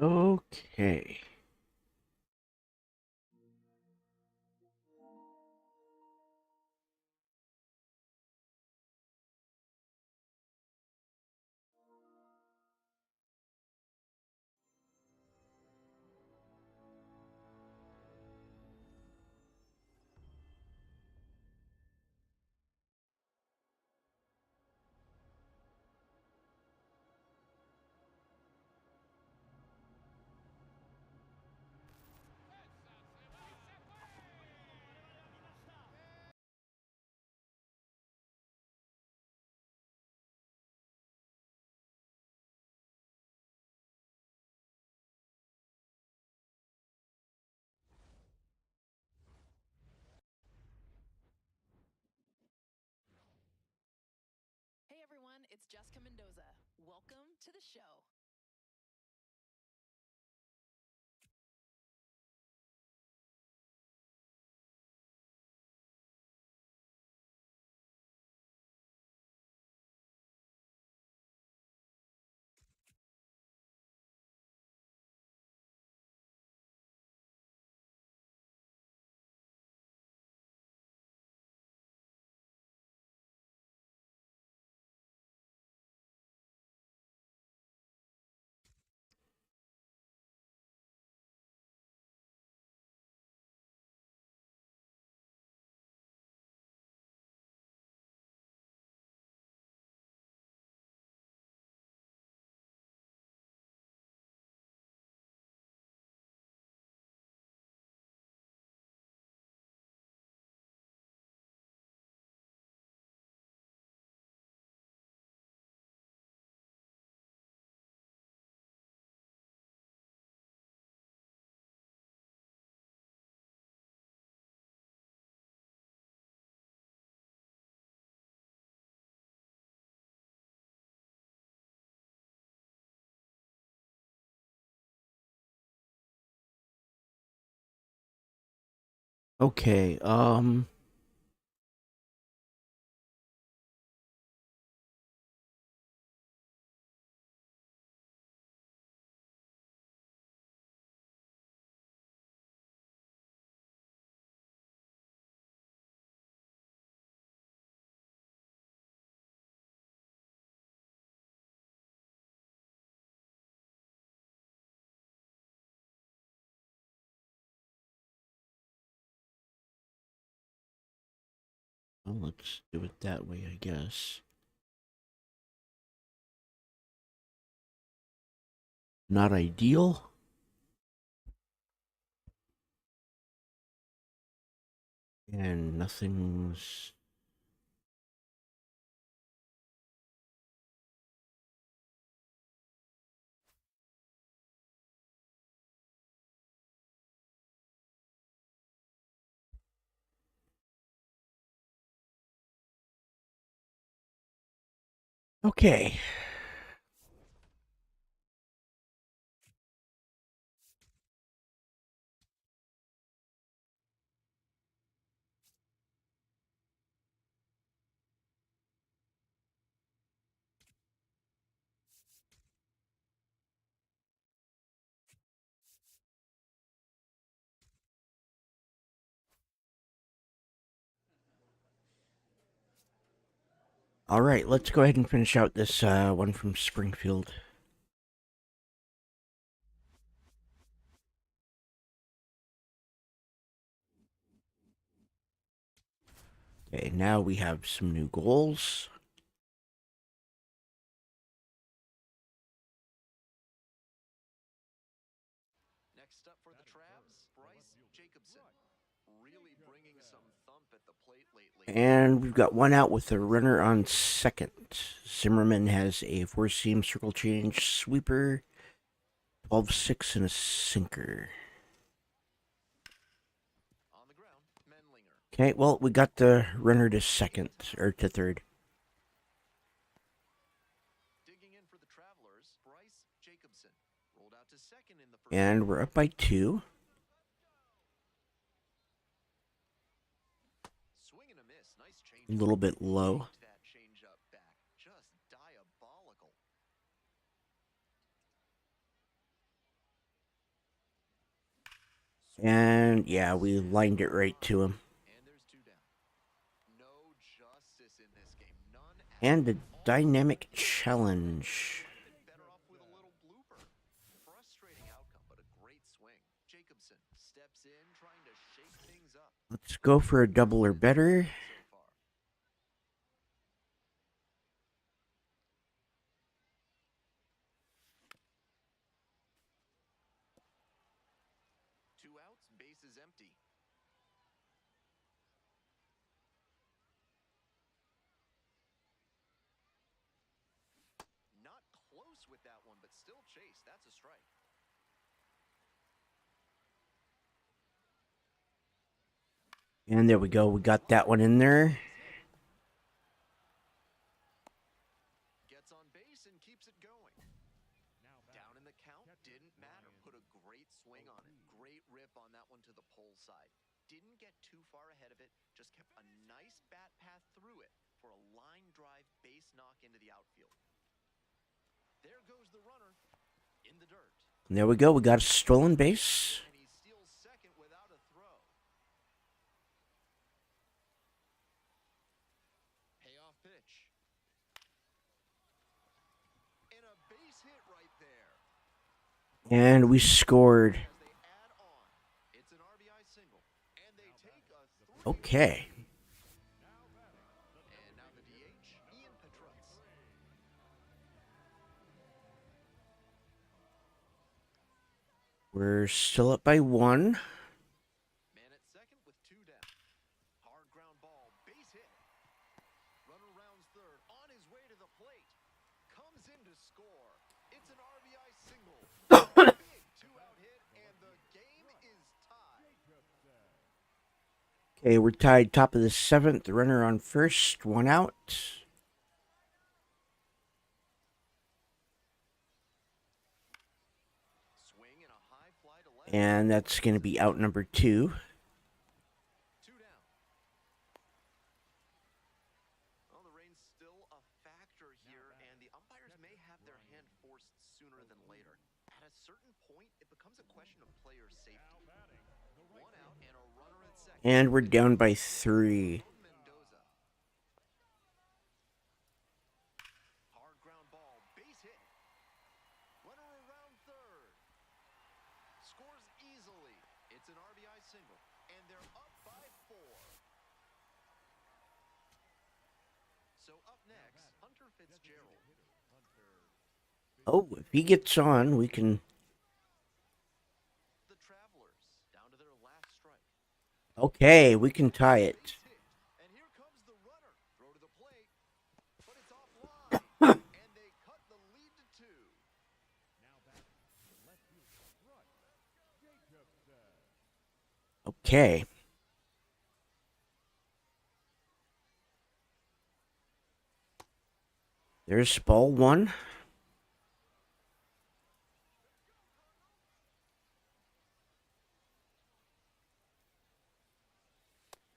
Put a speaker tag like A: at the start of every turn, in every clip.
A: Okay.
B: Hey everyone, it's Jessica Mendoza. Welcome to the show.
A: Okay. Well, let's do it that way, I guess. Not ideal. And nothing's... Okay. All right, let's go ahead and finish out this one from Springfield. Okay, now we have some new goals.
C: Next up for the Travs, Bryce Jacobson. Really bringing some thump at the plate lately.
A: And we've got one out with a runner on second. Zimmerman has a four-seam circle change sweeper, 12-6, and a sinker.
C: On the ground, Menlinger.
A: Okay, well, we got the runner to second, or to third.
C: Digging in for the Travelers, Bryce Jacobson. Rolled out to second in the first.
A: And we're up by two.
C: Swing and a miss. Nice change.
A: A little bit low.
C: That change up back. Just diabolical.
A: And yeah, we lined it right to him.
C: And there's two down. No justice in this game. None at
A: And a
C: all.
A: dynamic challenge.
C: Might have been better off with a little blooper. Frustrating outcome, but a great swing. Jacobson steps in, trying to shake things up.
A: Let's go for a double or better.
C: So far. Two outs, bases empty. Not close with that one, but still chase. That's a strike.
A: And there we go. We got that one in there.
C: Gets on base and keeps it going. Down in the count, didn't matter. Put a great swing on it. Great rip on that one to the pole side. Didn't get too far ahead of it. Just kept a nice bat path through it for a line drive base knock into the outfield. There goes the runner in the dirt.
A: And there we go. We got a stolen base.
C: And he steals second without a throw. Payoff pitch. And a base hit right there.
A: And we scored.
C: As they add on, it's an RBI single. And they take a 3.
A: Okay.
C: And now the DH, Ian Petrutz.
A: We're still up by 1.
C: Man at second with 2 down. Hard ground ball, base hit. Runner rounds third, on his way to the plate. Comes in to score. It's an RBI single. Big 2-out hit, and the game is tied.
A: Okay, we're tied top of the 7th. Runner on first. 1 out.
C: Swing and a high fly to left.
A: And that's going to be out number 2.
C: 2 down. Well, the rain's still a factor here, and the umpires may have their hand forced sooner than later. At a certain point, it becomes a question of player safety. 1 out and a runner at second.
A: And we're down by 3.
C: Mendoza. Hard ground ball, base hit. Runner around third. Scores easily. It's an RBI single, and they're up by 4. So up next, Hunter Fitzgerald.
A: Oh, if he gets on, we can...
C: The Travelers down to their last strike.
A: Okay, we can tie it.
C: Base hit, and here comes the runner. Throw to the plate, but it's offline, and they cut the lead to 2.
A: Okay. There's ball 1.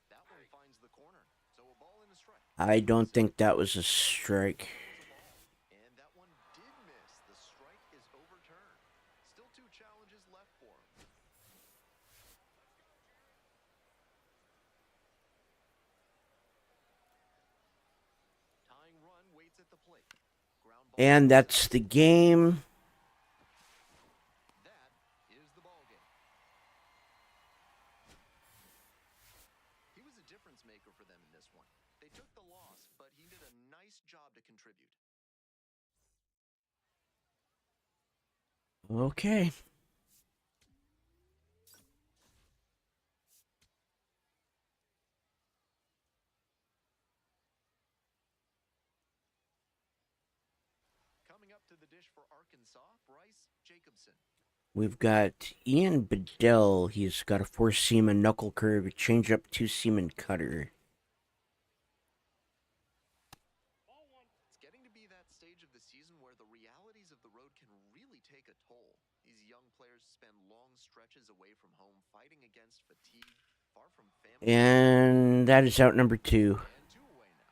C: That one finds the corner, so a ball and a strike.
A: I don't think that was a strike.
C: And that one did miss. The strike is overturned. Still 2 challenges left for him. Tying run waits at the plate. Ground ball.
A: And that's the game.
C: That is the ball game. He was a difference maker for them in this one. They took the loss, but he did a nice job to contribute.
A: Okay.
C: Coming up to the dish for Arkansas, Bryce Jacobson.
A: We've got Ian Bedell. He's got a 4-seam, a knuckle curve, a changeup, 2-seam, and cutter.
C: It's getting to be that stage of the season where the realities of the road can really take a toll. These young players spend long stretches away from home, fighting against fatigue, far from family.
A: And that is out number 2.
C: And 2 away now.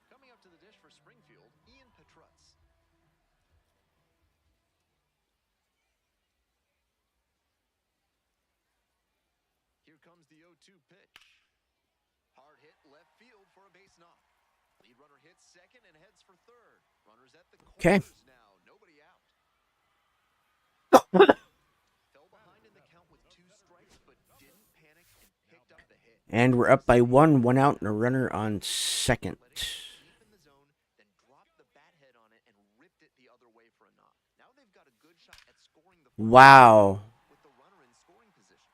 C: Coming up to the dish for Springfield, Ian Petrutz. comes the 0-2 pitch. Hard hit left field for a base knock. Lead runner hits second and heads for third. Runners at the
A: Okay.
C: corners now. Nobody out. Fell behind in the count with 2 strikes, but didn't panic and picked up the hit.
A: And we're up by 1 out, and a runner on second.
C: Let it deep in the zone, then dropped the bat head on it and ripped it the other way for a knock. Now they've got a good shot at scoring the
A: Wow.
C: with the runner in scoring position.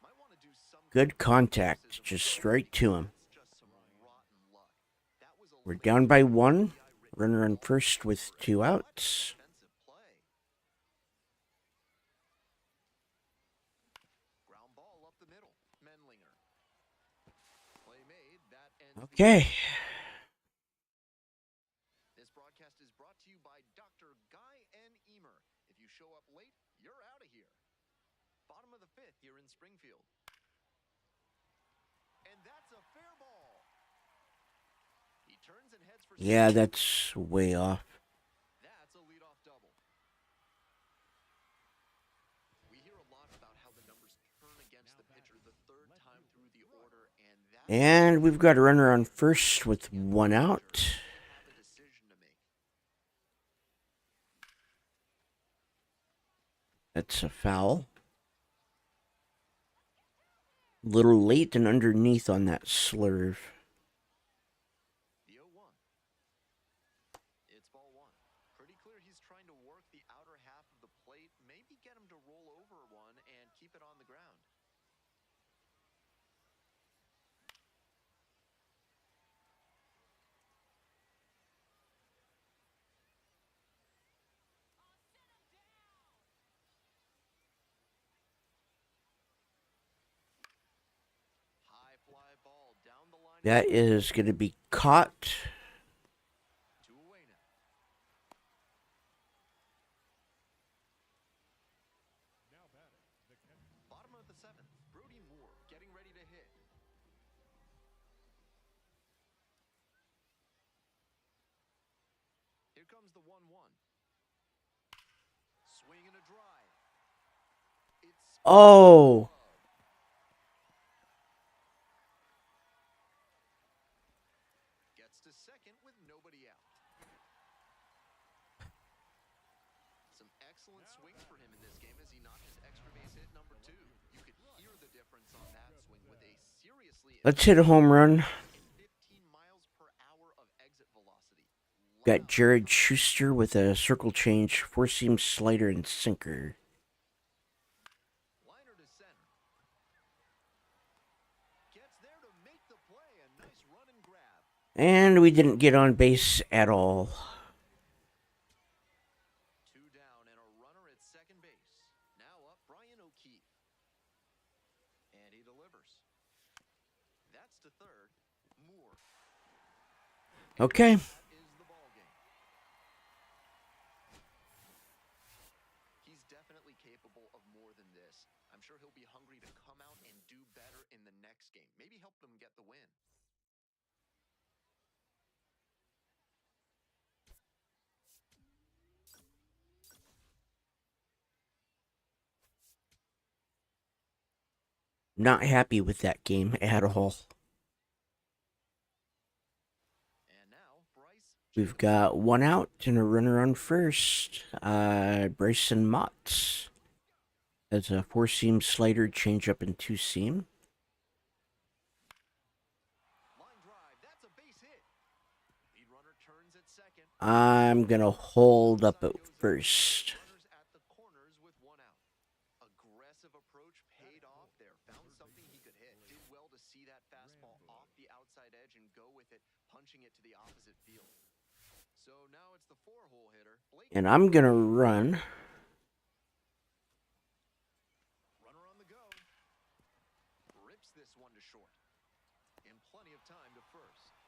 C: Might want to do some
A: Good contact, just straight to him.
C: That's just some rotten luck. That was a
A: We're
C: late
A: down by 1.
C: RBI written
A: Runner on
C: ball.
A: first with 2 outs.
C: Defensive play. Ground ball up the middle. Menlinger. Play made. That ends the
A: Okay.
C: This broadcast is brought to you by Dr. Guy N. Emer. If you show up late, you're out of here. Bottom of the 5th here in Springfield. And that's a fair ball. He turns and heads for
A: Yeah,
C: second.
A: that's way off.
C: That's a leadoff double. We hear a lot about how the numbers turn against the pitcher the 3rd time through the order, and that's
A: And we've got a runner on first with 1 out.
C: have a decision to make.
A: That's a foul. Little late and underneath on that slurve.
C: The 0-1. It's ball 1. Pretty clear he's trying to work the outer half of the plate, maybe get him to roll over one and keep it on the ground. High fly ball down the line.
A: That is going to be caught.
C: 2 away now. Bottom of the 7th. Brody Moore getting ready to hit. Here comes the 1-1. Swing and a drive. It's
A: Oh.
C: gets to second with nobody out. Some excellent swings for him in this game as he knocked his extra base hit number 2. You could hear the difference on that swing with a seriously
A: Let's hit a home run.
C: 15 miles per hour of exit velocity.
A: Got Jared Schuster with a circle change, 4-seam slider, and sinker.
C: Liner to center. Gets there to make the play. A nice run and grab.
A: And we didn't get on base at all.
C: 2 down and a runner at second base. Now up Brian O'Keefe. And he delivers. That's to third. Moore.
A: Okay.
C: That is the ball game. He's definitely capable of more than this. I'm sure he'll be hungry to come out and do better in the next game. Maybe help them get the win.
A: Not happy with that game at all.
C: And now Bryce.
A: We've got 1 out and a runner on first. Bryson Motts. That's a 4-seam slider, changeup, and 2-seam.
C: Line drive. That's a base hit. Lead runner turns at second.
A: I'm going to hold up at first.
C: Runners at the corners with 1 out. Aggressive approach paid off there. Found something he could hit. Did well to see that fastball off the outside edge and go with it, punching it to the opposite field. So now it's the 4-hole hitter. Blake
A: And I'm going to run.
C: runner on the go. Rips this one to short. And plenty of time to first.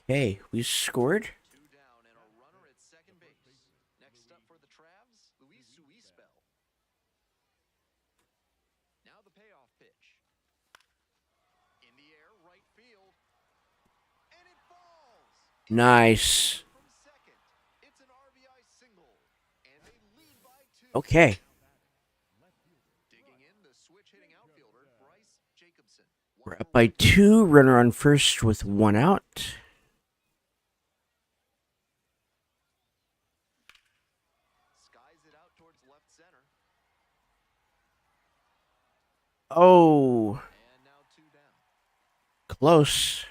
A: Okay, we scored.
C: 2 down and a runner at second base. Next up for the Travs, Luis Suispel. Now the payoff pitch. In the air, right field. And it falls.
A: Nice.
C: From second. It's an RBI single. And they lead by 2.
A: Okay.
C: Digging in, the switch hitting outfielder,
A: We're up by 2. Runner on first with 1 out.
C: Skies it out towards left center.
A: Oh,
C: And now 2 down.
A: close.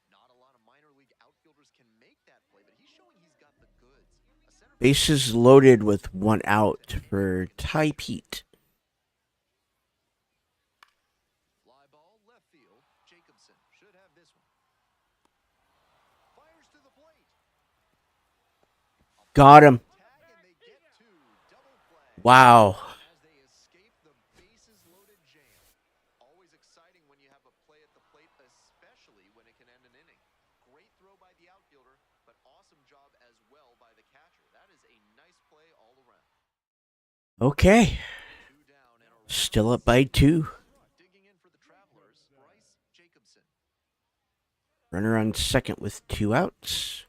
C: Not a lot of minor league outfielders can make that play, but he's showing he's got the goods. A center
A: Bases loaded with 1 out for Ty Pete.
C: fly ball left field. Jacobson should have this one. Fires to the plate.
A: Got him.
C: Tag and they get 2. Double play.
A: Wow.
C: As they escape the bases loaded jam. Always exciting when you have a play at the plate, especially when it can end an inning. Great throw by the outfielder, but awesome job as well by the catcher. That is a nice play all around.
A: Okay.
C: 2 down and a
A: Still up by 2.
C: digging in for the Travelers, Bryce Jacobson.
A: Runner on second with 2 outs.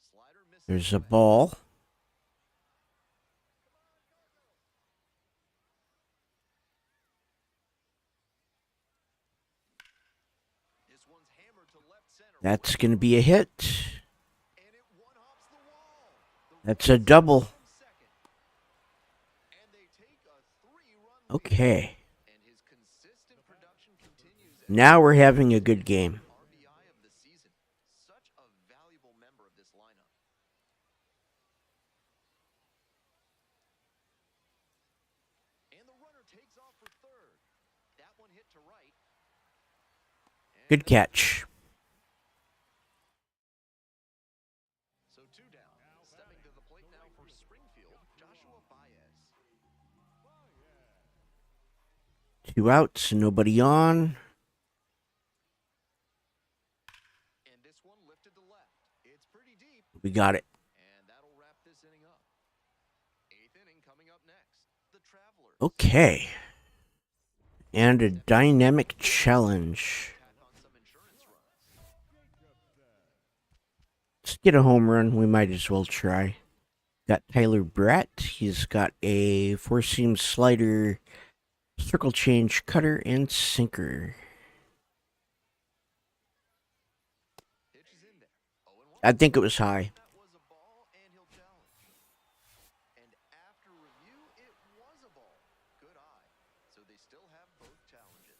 C: Slider misses
A: There's a
C: away.
A: ball.
C: This one's hammered to left center.
A: That's going to be a hit.
C: And it one-hops the wall. The
A: That's a double.
C: from second. And they take a 3-run lead.
A: Okay.
C: And his consistent production continues as
A: Now we're having a good game.
C: RBI of the season. Such a valuable member of this lineup. And the runner takes off for third. That one hit to right. And
A: Good catch.
C: so 2 down. Stepping to the plate now for Springfield, Joshua Baez.
A: 2 outs, nobody on.
C: And this one lifted to left. It's pretty deep.
A: We got it.
C: And that'll wrap this inning up. 8th inning coming up next. The Travelers.
A: Okay. And a dynamic challenge.
C: Tack on some insurance runs.
A: Let's get a home run. We might as well try. Got Tyler Bratt. He's got a 4-seam slider, circle change, cutter, and sinker.
C: Pitch is in there. 0-1.
A: I think it was high.
C: That was a ball, and he'll challenge. And after review, it was a ball. Good eye. So they still have both challenges.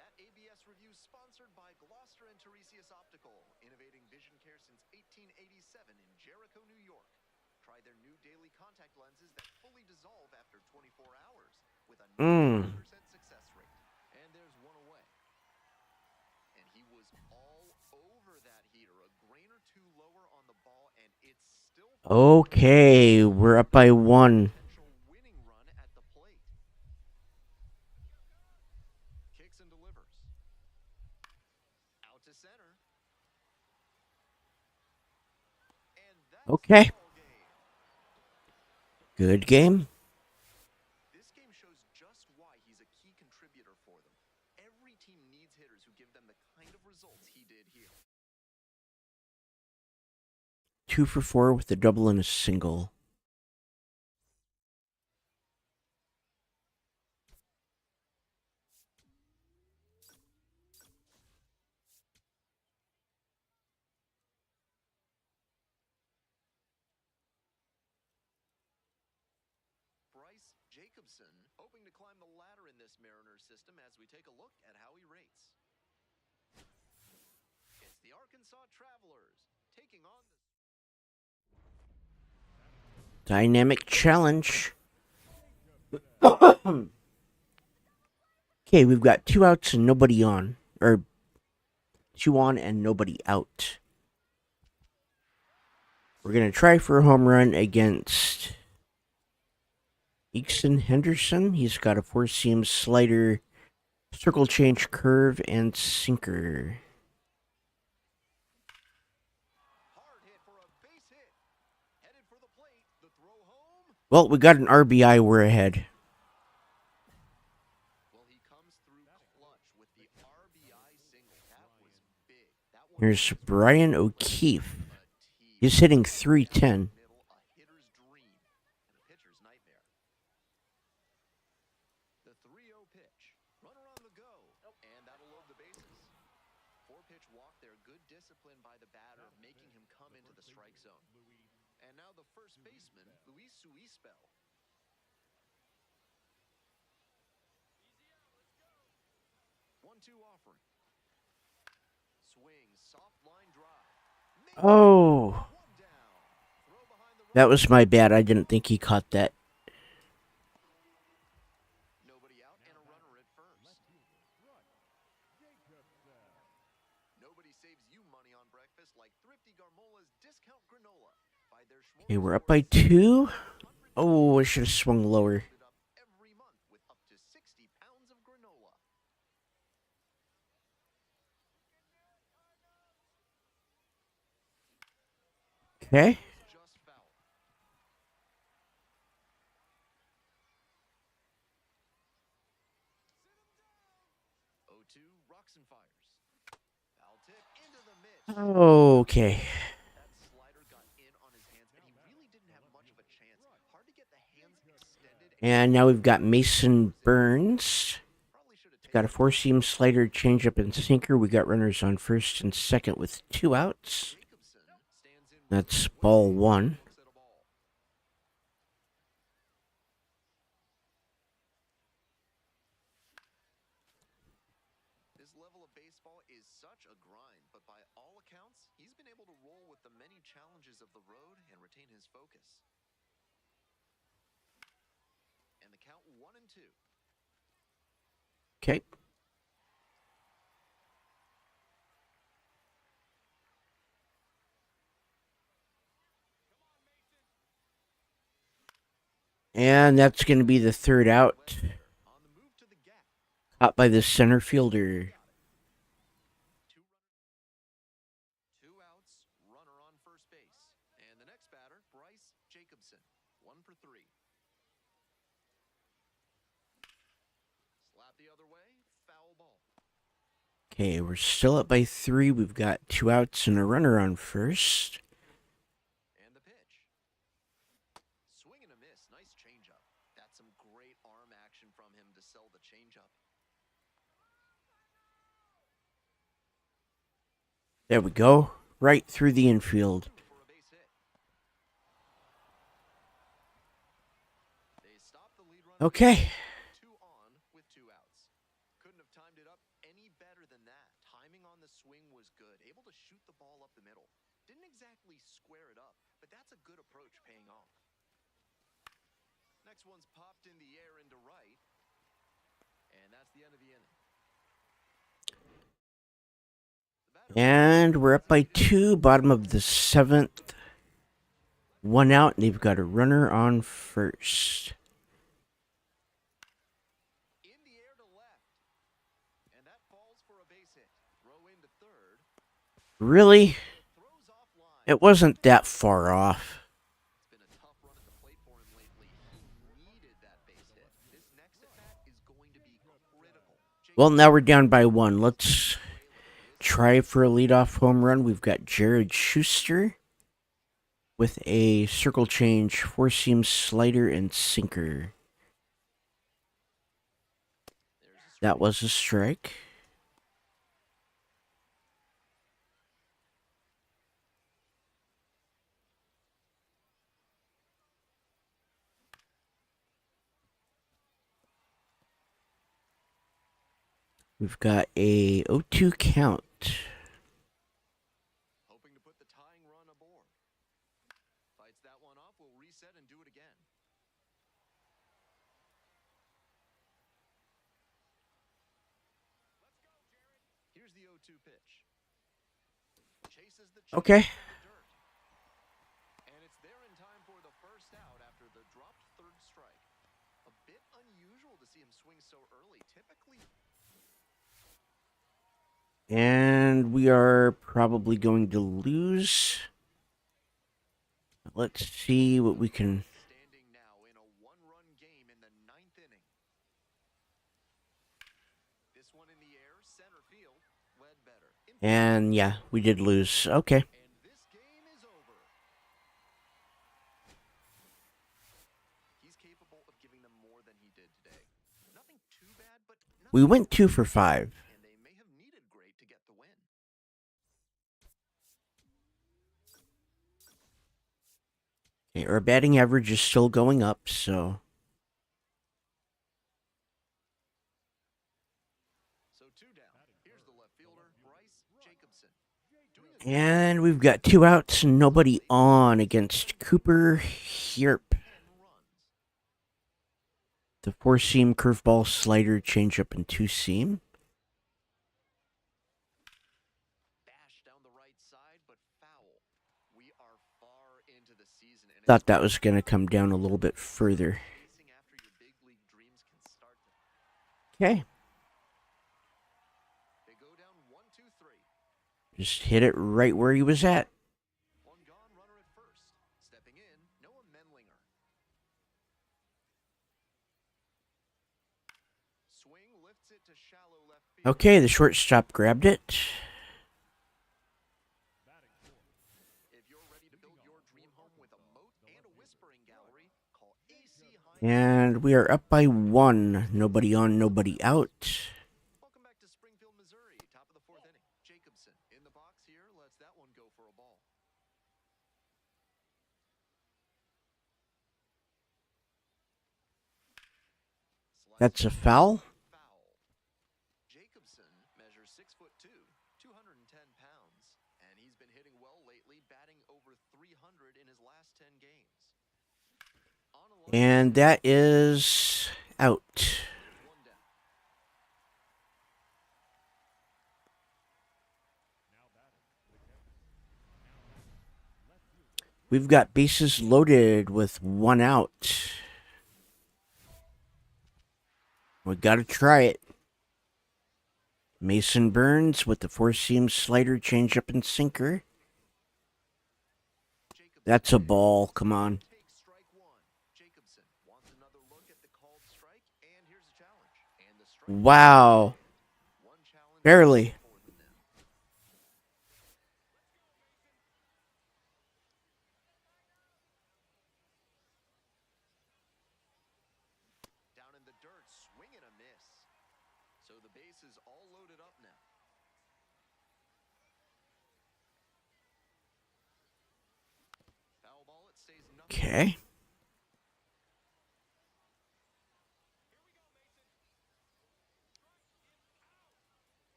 C: That ABS review sponsored by Gloucester and Tiresias Optical, innovating vision care since 1887 in Jericho, New York. Try their new daily contact lenses that fully dissolve after 24 hours with a 90% success rate. And there's one away. And he was all over that heater, a grain or 2 lower on the ball, and it's still
A: Okay, we're up by 1.
C: potential winning run at the plate. Kicks and delivers. Out to center. And that's
A: Okay.
C: the ball game.
A: Good game.
C: This game shows just why he's a key contributor for them. Every team needs hitters who give them the kind of results he did here.
A: 2 for 4 with a double and a single.
C: Bryce Jacobson hoping to climb the ladder in this Mariners system as we take a look at how he rates. It's the Arkansas Travelers taking on the
A: Dynamic challenge. Okay, we've got 2 outs and nobody on. Or 2 on and nobody out. We're going to try for a home run against Easton Henderson. He's got a 4-seam slider, circle change, curve, and sinker.
C: hard hit for a base hit. Headed for the plate. The throw home.
A: Well, we got an RBI. We're ahead.
C: Well, he comes through clutch with the RBI single. That was big. That one
A: Here's Brian O'Keefe.
C: a tee.
A: He's hitting .310.
C: Middle, a hitter's dream and a pitcher's nightmare. strike zone. And now the first baseman, Luis Suispel. 1-2 offering. Swing, soft line drive.
A: Oh,
C: One down. Throw behind the
A: that was my bad. I didn't think he caught that.
C: Nobody out and a runner at first. Nobody saves you money on breakfast like Thrifty Garmola's discount granola. Buy their
A: Okay, we're up by 2. Oh, I should have swung lower.
C: every month with up to 60 pounds of granola.
A: Okay.
C: Just foul. 0-2 rocks and fires. Foul tip into the mid.
A: Okay.
C: That slider got in on his hands, and he really didn't have much of a chance. Hard to get the hands extended.
A: And now we've got Mason Burns.
C: Probably should have
A: Got a four-seam slider, changeup, and sinker. We got runners on first and second with 2 outs.
C: Jacobson stands in.
A: That's ball 1.
C: Looks at a ball. This level of baseball is such a grind, but by all accounts, he's been able to roll with the many challenges of the road and retain his focus. And the count 1-2.
A: Okay. And that's going to be the third out.
C: On the move to the gap.
A: Caught by the center fielder.
C: Two outs, runner on first base. And the next batter, Bryce Jacobson. 1 for 3. Slap the other way, foul ball.
A: Okay, we're still up by 3. We've got 2 outs and a runner on first.
C: And the pitch. Swing and a miss, nice changeup. That's some great arm action from him to sell the changeup.
A: There we go. Right through the infield.
C: For a base hit. They stop the lead runner.
A: Okay.
C: 2 on with 2 outs. Couldn't have timed it up any better than that. Timing on the swing was good. Able to shoot the ball up the middle. Didn't exactly square it up, but that's a good approach paying off. Next one's popped in the air into right. And that's the end of the inning.
A: And we're up by 2. Bottom of the 7th. 1 out, and they've got a runner on first.
C: In the air to left. And that falls for a base hit. Throw into third.
A: Really?
C: Throws off line.
A: It wasn't that far off.
C: It's been a tough run at the plate for him lately. He needed that base hit. This next at bat is going to be critical.
A: Well, now we're down by 1. Let's try for a leadoff home run. We've got Jared Schuster with a circle change, four-seam slider, and sinker. That was a strike. We've got a 0-2 count.
C: Hoping to put the tying run aboard. Fights that one off, we'll reset and do it again. Let's go, Jared. Here's the 0-2 pitch. Chases the
A: Okay.
C: in the dirt. And it's there in time for the first out after the dropped third strike. A bit unusual to see him swing so early. Typically,
A: And we are probably going to lose. Let's see what we can...
C: standing now in a 1-run game in the 9th inning. This one in the air, center field, Ledbetter.
A: And yeah, we did lose. Okay.
C: And this game is over. He's capable of giving them more than he did today. Nothing too bad, but
A: We
C: nothing
A: went 2 for 5.
C: and they may have needed great to get the win.
A: Okay, our batting average is still going up, so.
C: So two down. Here's the left fielder, Bryce Jacobson.
A: And we've got 2 outs and nobody on against Cooper Hierp.
C: 10 runs.
A: The 4-seam curveball, slider, changeup, and 2-seam.
C: Bash down the right side, but foul. We are far into the season, and
A: Thought that was going to come down a little bit further.
C: chasing after your big league dreams can start to.
A: Okay,
C: They go down 1-2-3.
A: just hit it right where he was at.
C: One gone, runner at first. Stepping in, Noah Menlinger. Swing lifts it to shallow left field.
A: Okay, the shortstop grabbed it.
C: If you're ready to build your dream home with a moat and a whispering gallery, call AC High.
A: And we are up by 1. Nobody on, nobody out.
C: Welcome back to Springfield, Missouri. Top of the fourth inning. Jacobson in the box here. Lets that one go for a ball.
A: That's a foul.
C: Foul. Jacobson measures 6'2", 210 pounds, and he's been hitting well lately, batting over 300 in his last 10 games. On a line,
A: And that is out.
C: one down.
A: We've got bases loaded with 1 out. We got to try it. Mason Burns with the 4-seam slider, changeup, and sinker.
C: Jacobson
A: That's a ball. Come on.
C: takes strike one. Jacobson wants another look at the called strike, and here's a challenge. And the strike.
A: Wow.
C: One challenge.
A: Barely.
C: For the now. Down in the dirt, swing and a miss. So the base is all loaded up now. Foul ball, it stays nothing.
A: Okay.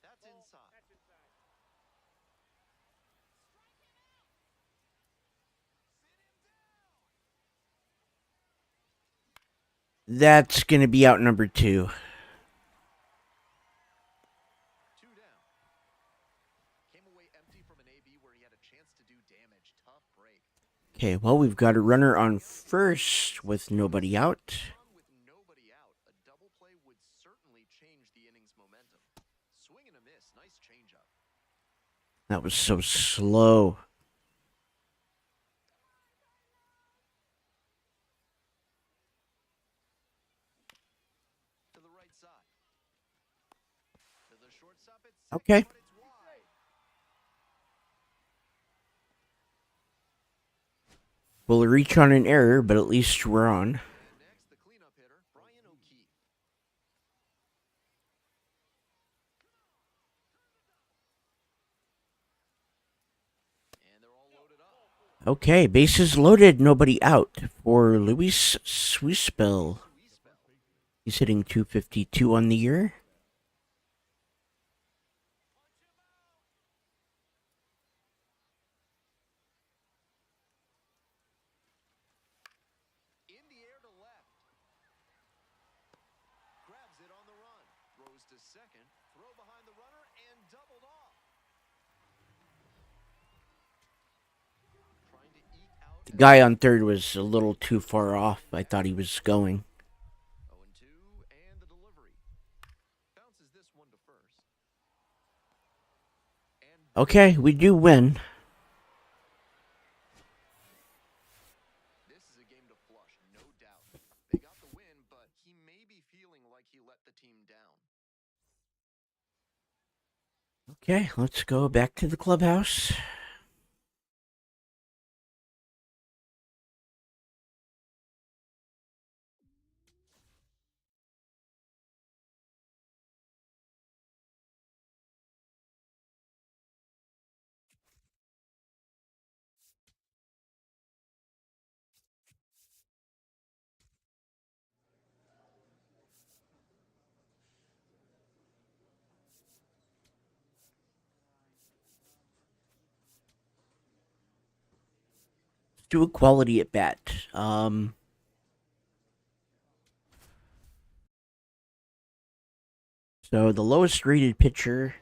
C: That's inside.
A: That's going to be out number 2.
C: Two down. Came away empty from an AB where he had a chance to do damage. Tough break.
A: Okay, well, we've got a runner on first with nobody out.
C: Run with nobody out. A double play would certainly change the inning's momentum. Swing and a miss. Nice changeup.
A: That was so slow.
C: To the right side. To the shortstop. It's
A: Okay.
C: but it's wide.
A: We'll reach on an error, but at least we're on.
C: And next, the cleanup hitter, Brian O'Keefe. And they're all loaded up.
A: Okay, bases loaded, nobody out for Luis Swispel. He's hitting .252 on the year.
C: In the air to left. Grabs it on the run. Throws to second. Throw behind the runner and doubled off. Trying to eke out.
A: The guy on third was a little too far off. I thought he was going.
C: 0-2 and the delivery. Bounces this one to first. And
A: Okay, we do win.
C: this is a game to flush, no doubt. They got the win, but he may be feeling like he let the team down.
A: Okay, let's go back to the clubhouse. do a quality at bat. So the lowest rated pitcher,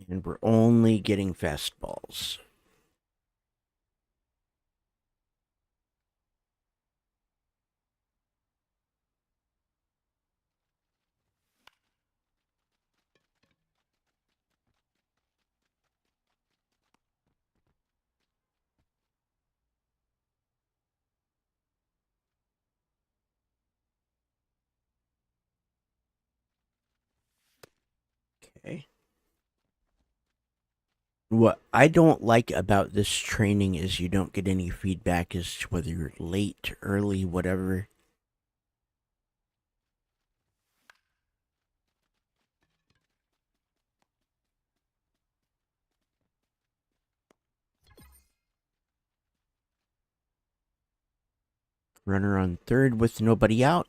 A: and we're only getting fastballs. Okay. What I don't like about this training is you don't get any feedback as to whether you're late, early, whatever. Runner on third with nobody out.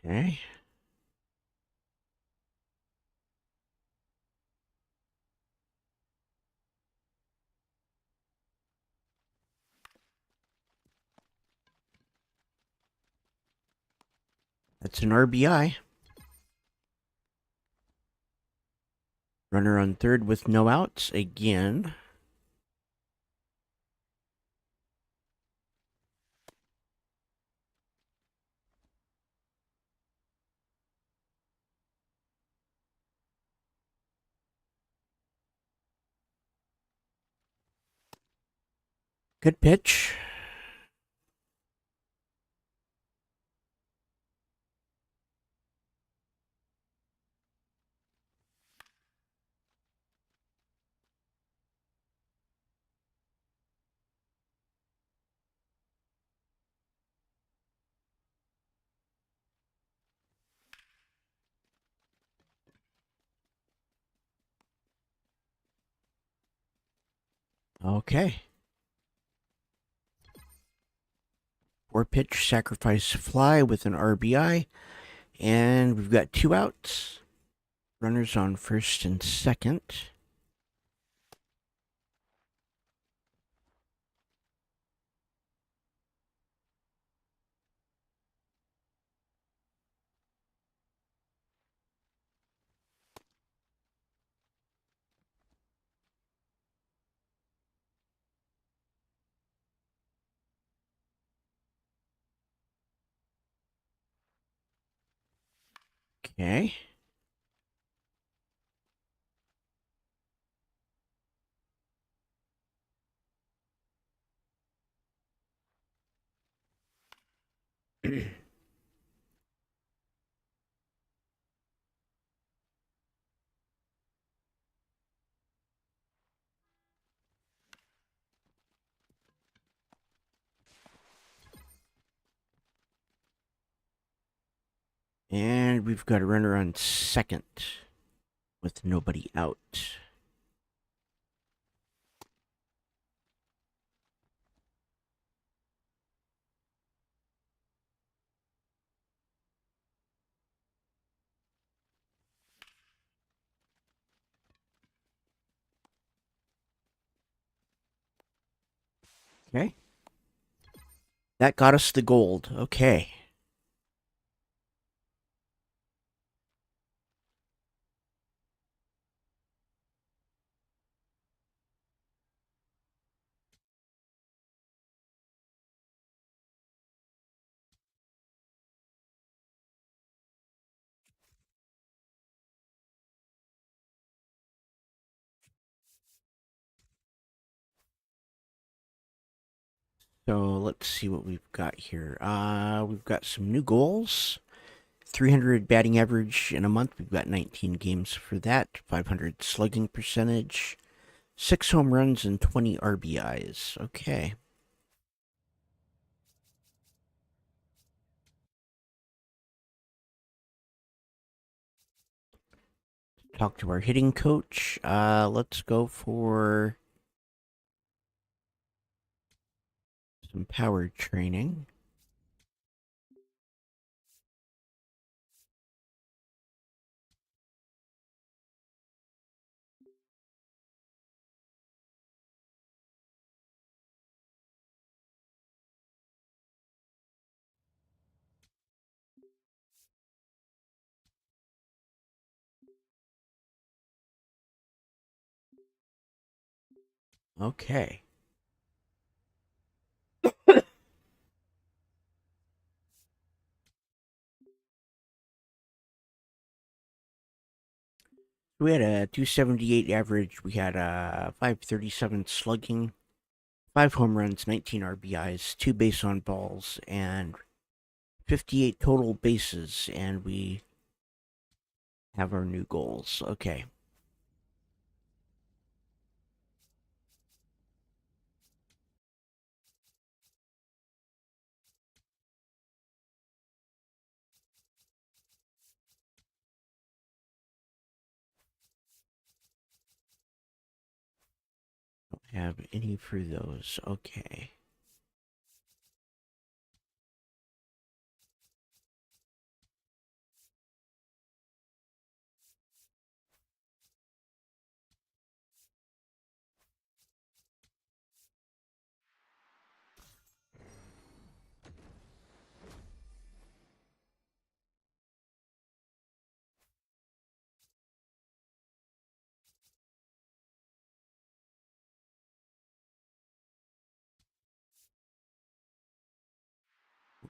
A: Okay. That's an RBI. Runner on third with no outs again. Good pitch. Okay. Four pitch sacrifice fly with an RBI. And we've got two outs. Runners on first and second. Okay. And we've got a runner on second with nobody out. Okay. That got us the gold. Okay. So let's see what we've got here. We've got some new goals. 300 batting average in a month. We've got 19 games for that. 500 slugging percentage. 6 home runs and 20 RBIs. Okay. Talk to our hitting coach. Let's go for some power training. Okay. We had a 278 average. We had a 537 slugging, 5 home runs, 19 RBIs, 2 base on balls, and 58 total bases. And we have our new goals. Okay. Don't have any for those. Okay.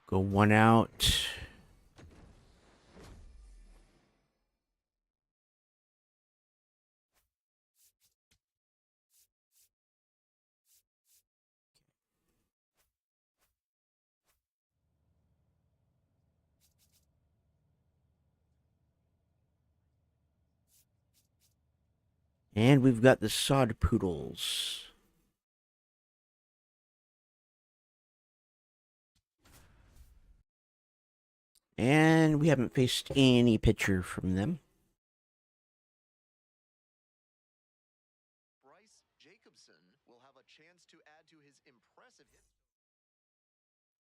A: Go 1 out. And we've got the Sod Poodles. And we haven't faced any pitcher from them.
C: Bryce Jacobson will have a chance to add to his impressive hit.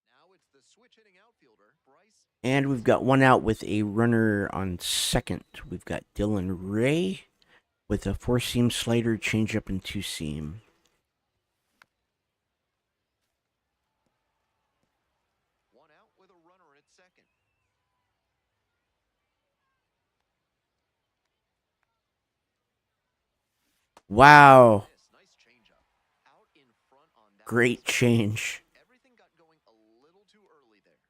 C: Now it's the switch hitting outfielder, Bryce.
A: And we've got 1 out with a runner on second. We've got Dylan Ray with a 4-seam slider, changeup, and 2-seam.
C: One out with a runner at second.
A: Wow.
C: Nice changeup. Out in front on that.
A: Great change.
C: Everything got going a little too early there.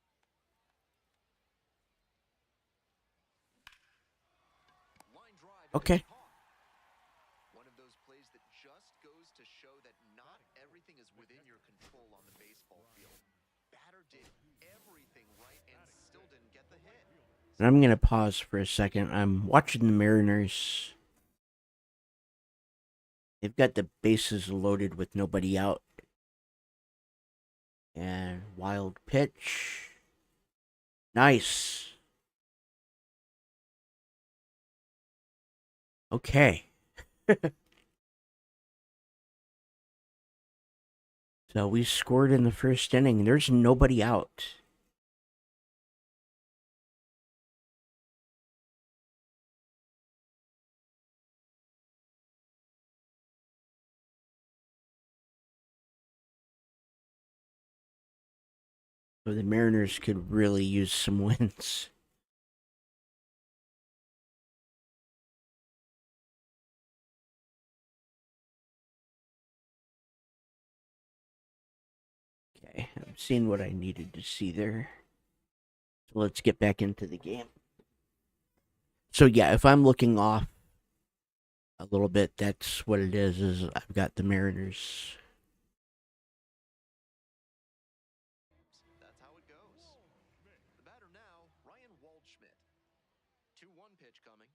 C: Line drive.
A: Okay.
C: One of those plays that just goes to show that not everything is within your control on the baseball field. Batter did everything right and still didn't get the hit.
A: And I'm going to pause for a second. I'm watching the Mariners. They've got the bases loaded with nobody out. And wild pitch. Nice. Okay. So we scored in the first inning. There's nobody out. So the Mariners could really use some wins. Okay, I'm seeing what I needed to see there. So let's get back into the game. So yeah, if I'm looking off a little bit, that's what it is I've got the Mariners.
C: That's how it goes. The batter now, Ryan Waldschmidt. 2-1 pitch coming.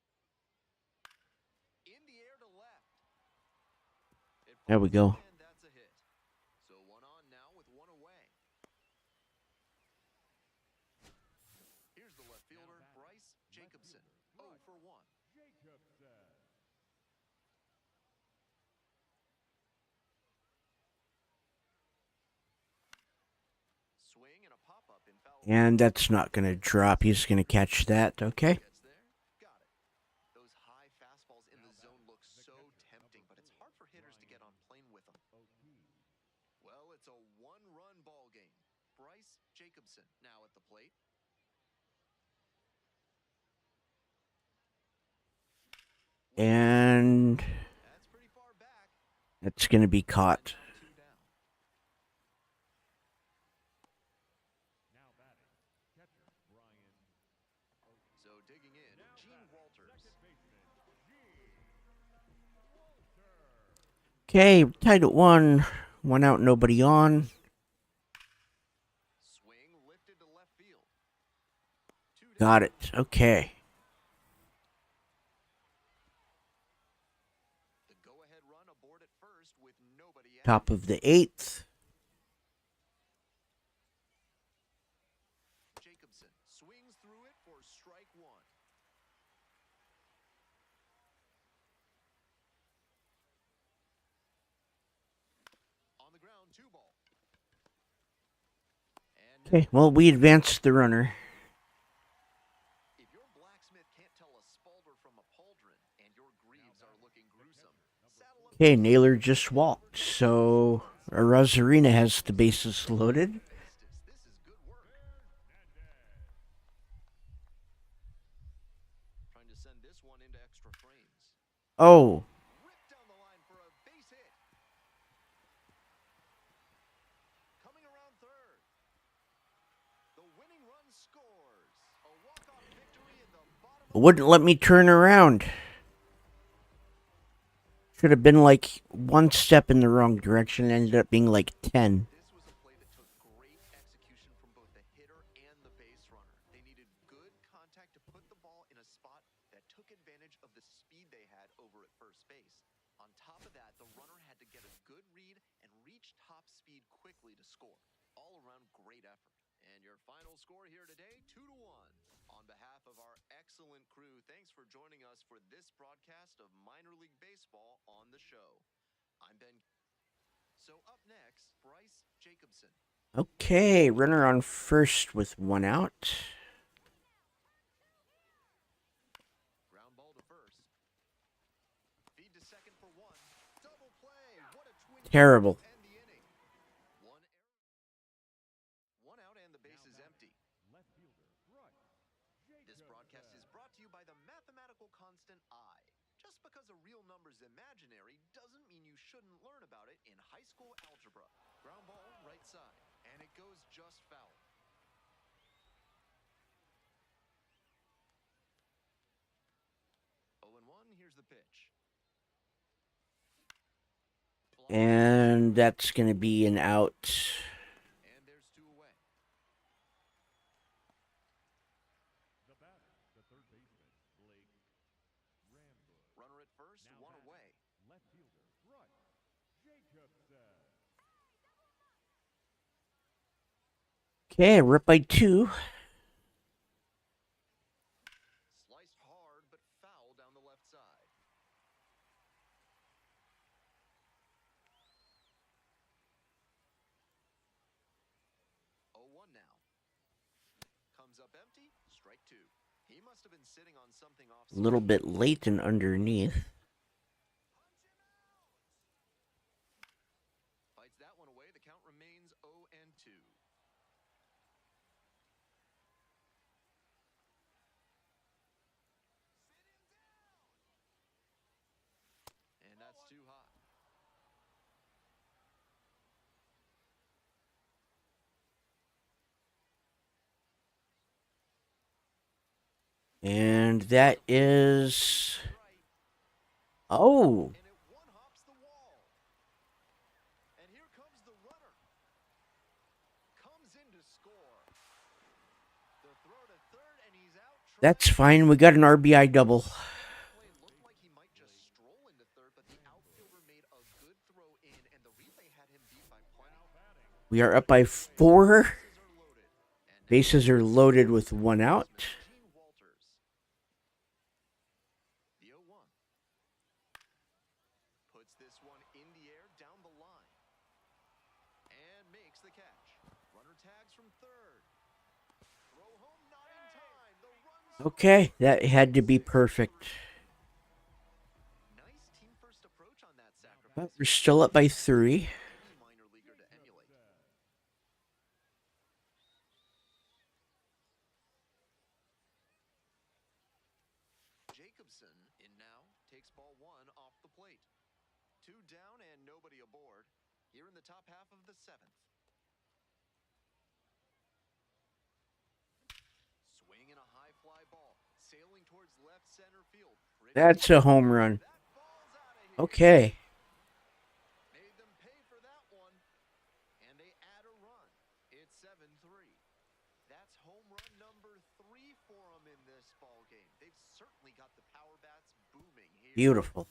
C: In the air to left.
A: There we go.
C: And that's a hit. So one on now with one away. Here's the left fielder, Bryce Jacobson. 0 for 1. Swing and a pop-up in foul.
A: And that's not going to drop. He's going to catch that. Okay.
C: Gets there. Got it. Those high fastballs in the zone look so tempting, but it's hard for hitters to get on plane with them. Well, it's a one-run ball game. Bryce Jacobson now at the plate.
A: And
C: That's pretty far back.
A: it's going to be caught.
C: Two down. So digging in, Gene Walters.
A: Okay, tied at 1. 1 out, nobody on.
C: Swing lifted to left field. Two down.
A: Got it. Okay.
C: The go-ahead run aboard at first with nobody out.
A: Top of the 8th.
C: Jacobson swings through it for strike one. On the ground, 2 ball. And
A: Okay, well, we advanced the runner.
C: if your blacksmith can't tell a Spalder from a pauldron and your greaves are looking gruesome, saddle up.
A: Okay, Naylor just walked. So Rosarina has the bases loaded.
C: This is good work. Trying to send this one into extra frames.
A: Oh,
C: Ripped down the line for a base hit. Coming around third. The winning run scores. A walk-off victory in the bottom of
A: wouldn't let me turn around. Should have been like 1 step in the wrong direction. Ended up being like 10.
C: This was a play that took great execution from both the hitter and the base runner. They needed good contact to put the ball in a spot that took advantage of the speed they had over at first base. On top of that, the runner had to get a good read and reach top speed quickly to score. All around great effort. And your final score here today, 2-1. On behalf of our excellent crew, thanks for joining us for this broadcast of Minor League Baseball on the show. I'm Ben. So up next, Bryce Jacobson.
A: Okay, runner on first with 1 out.
C: Ground ball to first. Feed to second for 1. Double play. What a twin.
A: Terrible.
C: End the inning. One out and the base is empty. This broadcast is brought to you by the mathematical constant I. Just because a real number's imaginary doesn't mean you shouldn't learn about it in high school algebra. Ground ball right side, and it goes just foul. 0-1, here's the pitch.
A: And that's going to be an out.
C: And there's 2 away. Runner at first, 1 away.
A: Okay, rip by 2.
C: Sliced hard, but foul down the left side. Oh, 1 now. Comes up empty, strike 2. He must have been sitting on something off.
A: A little bit late and underneath.
C: Fights that one away. The count remains 0-2. And that's too hot.
A: And that is... Oh,
C: And it one-hops the wall. And here comes the runner. Comes in to score. The throw to third, and he's out.
A: that's fine. We got an RBI double.
C: Play looked like he might just stroll into third, but the outfielder made a good throw
A: We are up by 4.
C: Bases are loaded with 1 out. The 0-1 puts this one in the air down the line and makes the catch. Runner tags from third. Throw home not in time. The run
A: Okay, that had to be perfect.
C: Nice team first approach on that sacrifice.
A: But we're still up by 3.
C: Any minor leaguer to emulate. Jacobson in now takes ball 1 off the plate. 2 down and nobody aboard. Here in the top half of the 7th. Swing and a high fly ball. Sailing towards left center field.
A: That's a home run.
C: That ball's out of here.
A: Okay.
C: Made them pay for that one. And they add a run. It's 7-3. That's home run number 3 for them in this ball game. They've certainly got the power bats booming here.
A: Beautiful.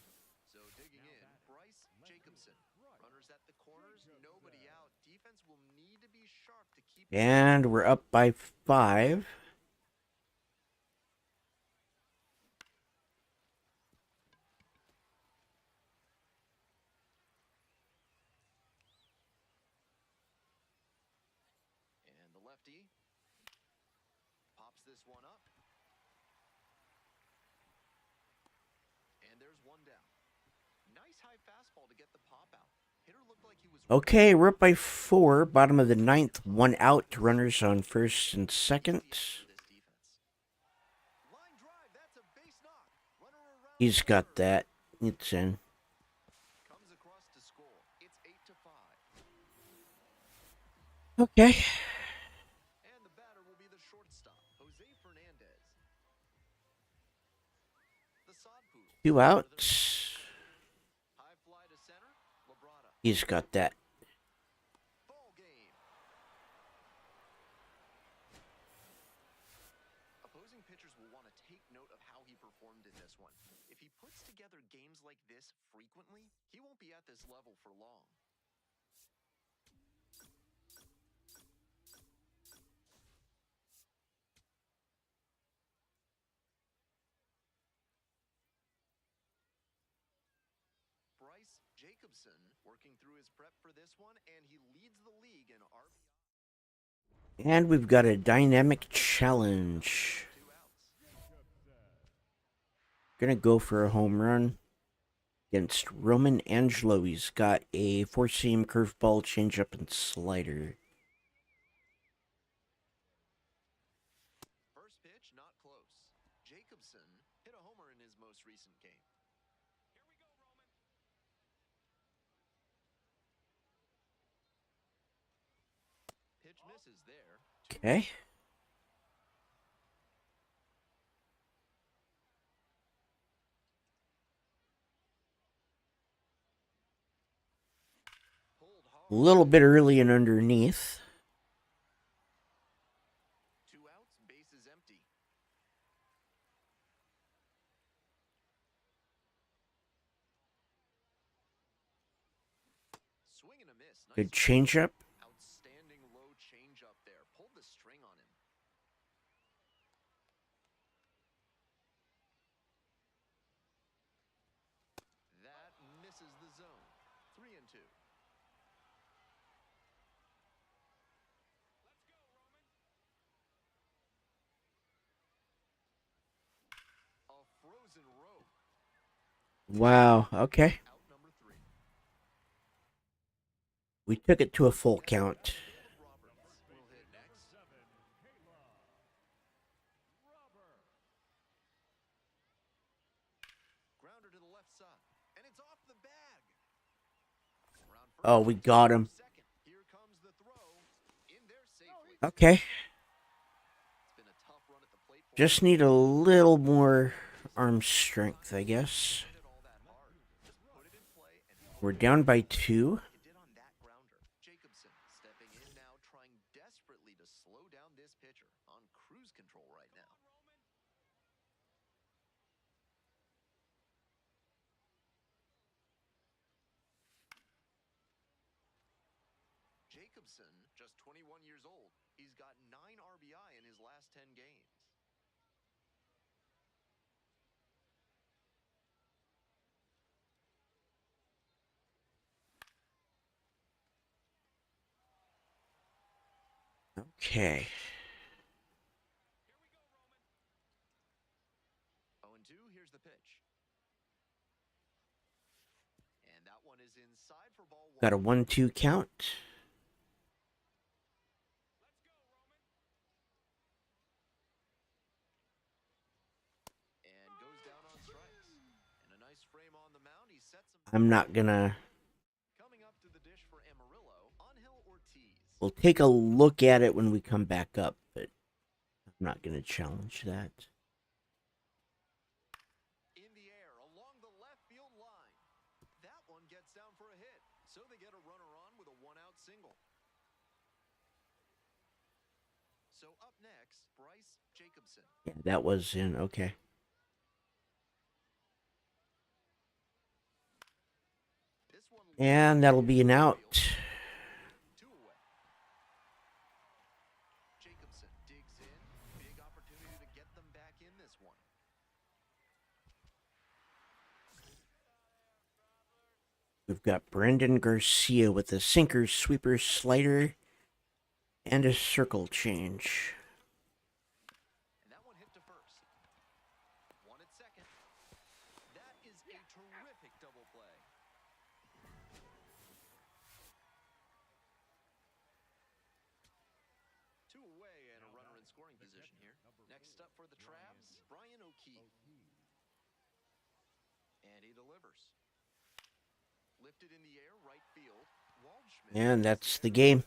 C: So digging in, Bryce Jacobson. Runners at the corners, nobody out. Defense will need to be sharp to keep.
A: And we're up by 5.
C: And the lefty pops this one up. And there's 1 down. Nice high fastball to get the pop out. Hitter looked like he was.
A: Okay, we're up by 4. Bottom of the 9th. 1 out. Runners on first and second.
C: Line drive, that's a base knock. Runner around
A: He's got
C: third.
A: that. It's in.
C: Comes across to score. It's 8-5.
A: Okay.
C: And the batter will be the shortstop, Jose Fernandez. The sod poodle.
A: 2 outs.
C: High fly to center. Labrada.
A: He's got that.
C: Ball game. Opposing pitchers will want to take note of how he performed in this one. If he puts together games like this frequently, he won't be at this level for long. Bryce Jacobson working through his prep for this one, and he leads the league in RBI.
A: And we've got a dynamic challenge.
C: 2 outs.
A: Gonna go for a home run against Roman Angelo. He's got a 4-seam curveball, changeup, and slider.
C: First pitch, not close. Jacobson hit a homer in his most recent game. Here we go, Roman. Pitch misses there.
A: Okay.
C: Pulled
A: A
C: hard.
A: little bit early and underneath.
C: 2 outs, bases empty. Swing and a miss. Nice
A: Good changeup.
C: Outstanding low changeup there. Pulled the string on him. That misses the zone. 3-2. A frozen rope.
A: Wow. Okay.
C: Out number 3.
A: We took it to a full count.
C: Roberts will hit next. Grounder to the left side, and it's off the bag. Around first,
A: Oh, we got him.
C: second. Here comes the throw. In there safely.
A: Okay.
C: It's been a tough run at the plate for
A: Just
C: him.
A: need a little more arm strength, I guess.
C: Hit it all that hard. Just put it in play and
A: We're down by 2.
C: like it did on that grounder. Jacobson stepping in now, trying desperately to slow down this pitcher on cruise control right now. Jacobson, just 21 years old, he's got 9 RBI in his last 10 games.
A: Okay.
C: 0-2, here's the pitch. And that one is inside for ball 1.
A: Got a 1-2 count.
C: And goes down on strikes. And a nice frame on the mound. He sets him.
A: I'm not gonna.
C: Coming up to the dish for Amarillo, RttS.
A: We'll take a look at it when we come back up, but I'm not gonna challenge that.
C: In the air along the left field line. That one gets down for a hit. So they get a runner on with a 1-out single. So up next, Bryce Jacobson.
A: Yeah, that was in. Okay.
C: This one
A: And that'll be an out.
C: 2 away. Jacobson digs in. Big opportunity to get them back in this one.
A: We've got Brendan Garcia with a sinker, sweeper, slider, and a circle change.
C: And that one hit to first. 1 at second. That is a terrific double play. Two away and a runner in scoring position here. Next up for the Travs, Brian O'Keefe. And he delivers. Lifted in the air, right field. Waldschmidt.
A: And that's the game.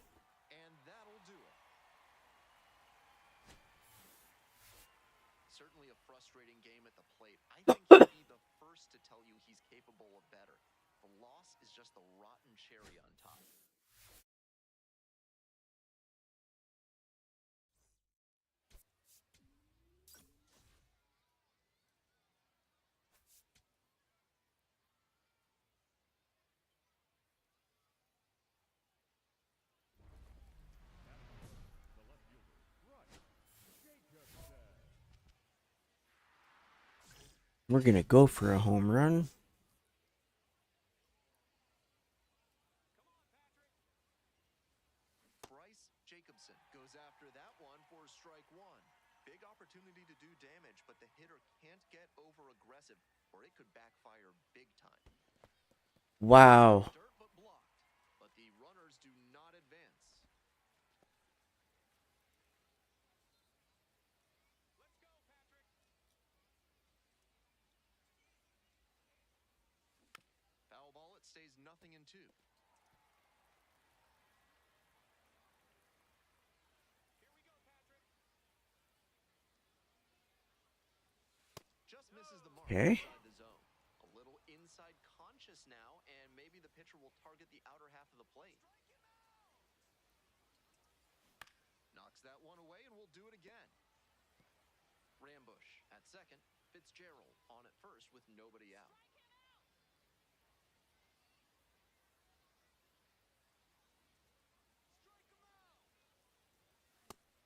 C: And that'll do it. Certainly a frustrating game at the plate. I think he'll be the first to tell you he's capable of better. The loss is just the rotten cherry on top.
A: We're gonna go for a home run.
C: Bryce Jacobson goes after that one for strike 1. Big opportunity to do damage, but the hitter can't get over aggressive, or it could backfire big time.
A: Wow.
C: Dirt but blocked, but the runners do not advance. Let's go, Patrick. Foul ball, it stays 0-2. Just misses the mark
A: Okay.
C: inside the zone. A little inside conscious now, and maybe the pitcher will target the outer half of the plate. Knocks that one away, and we'll do it again. Rambush at second. Fitzgerald on at first with nobody out.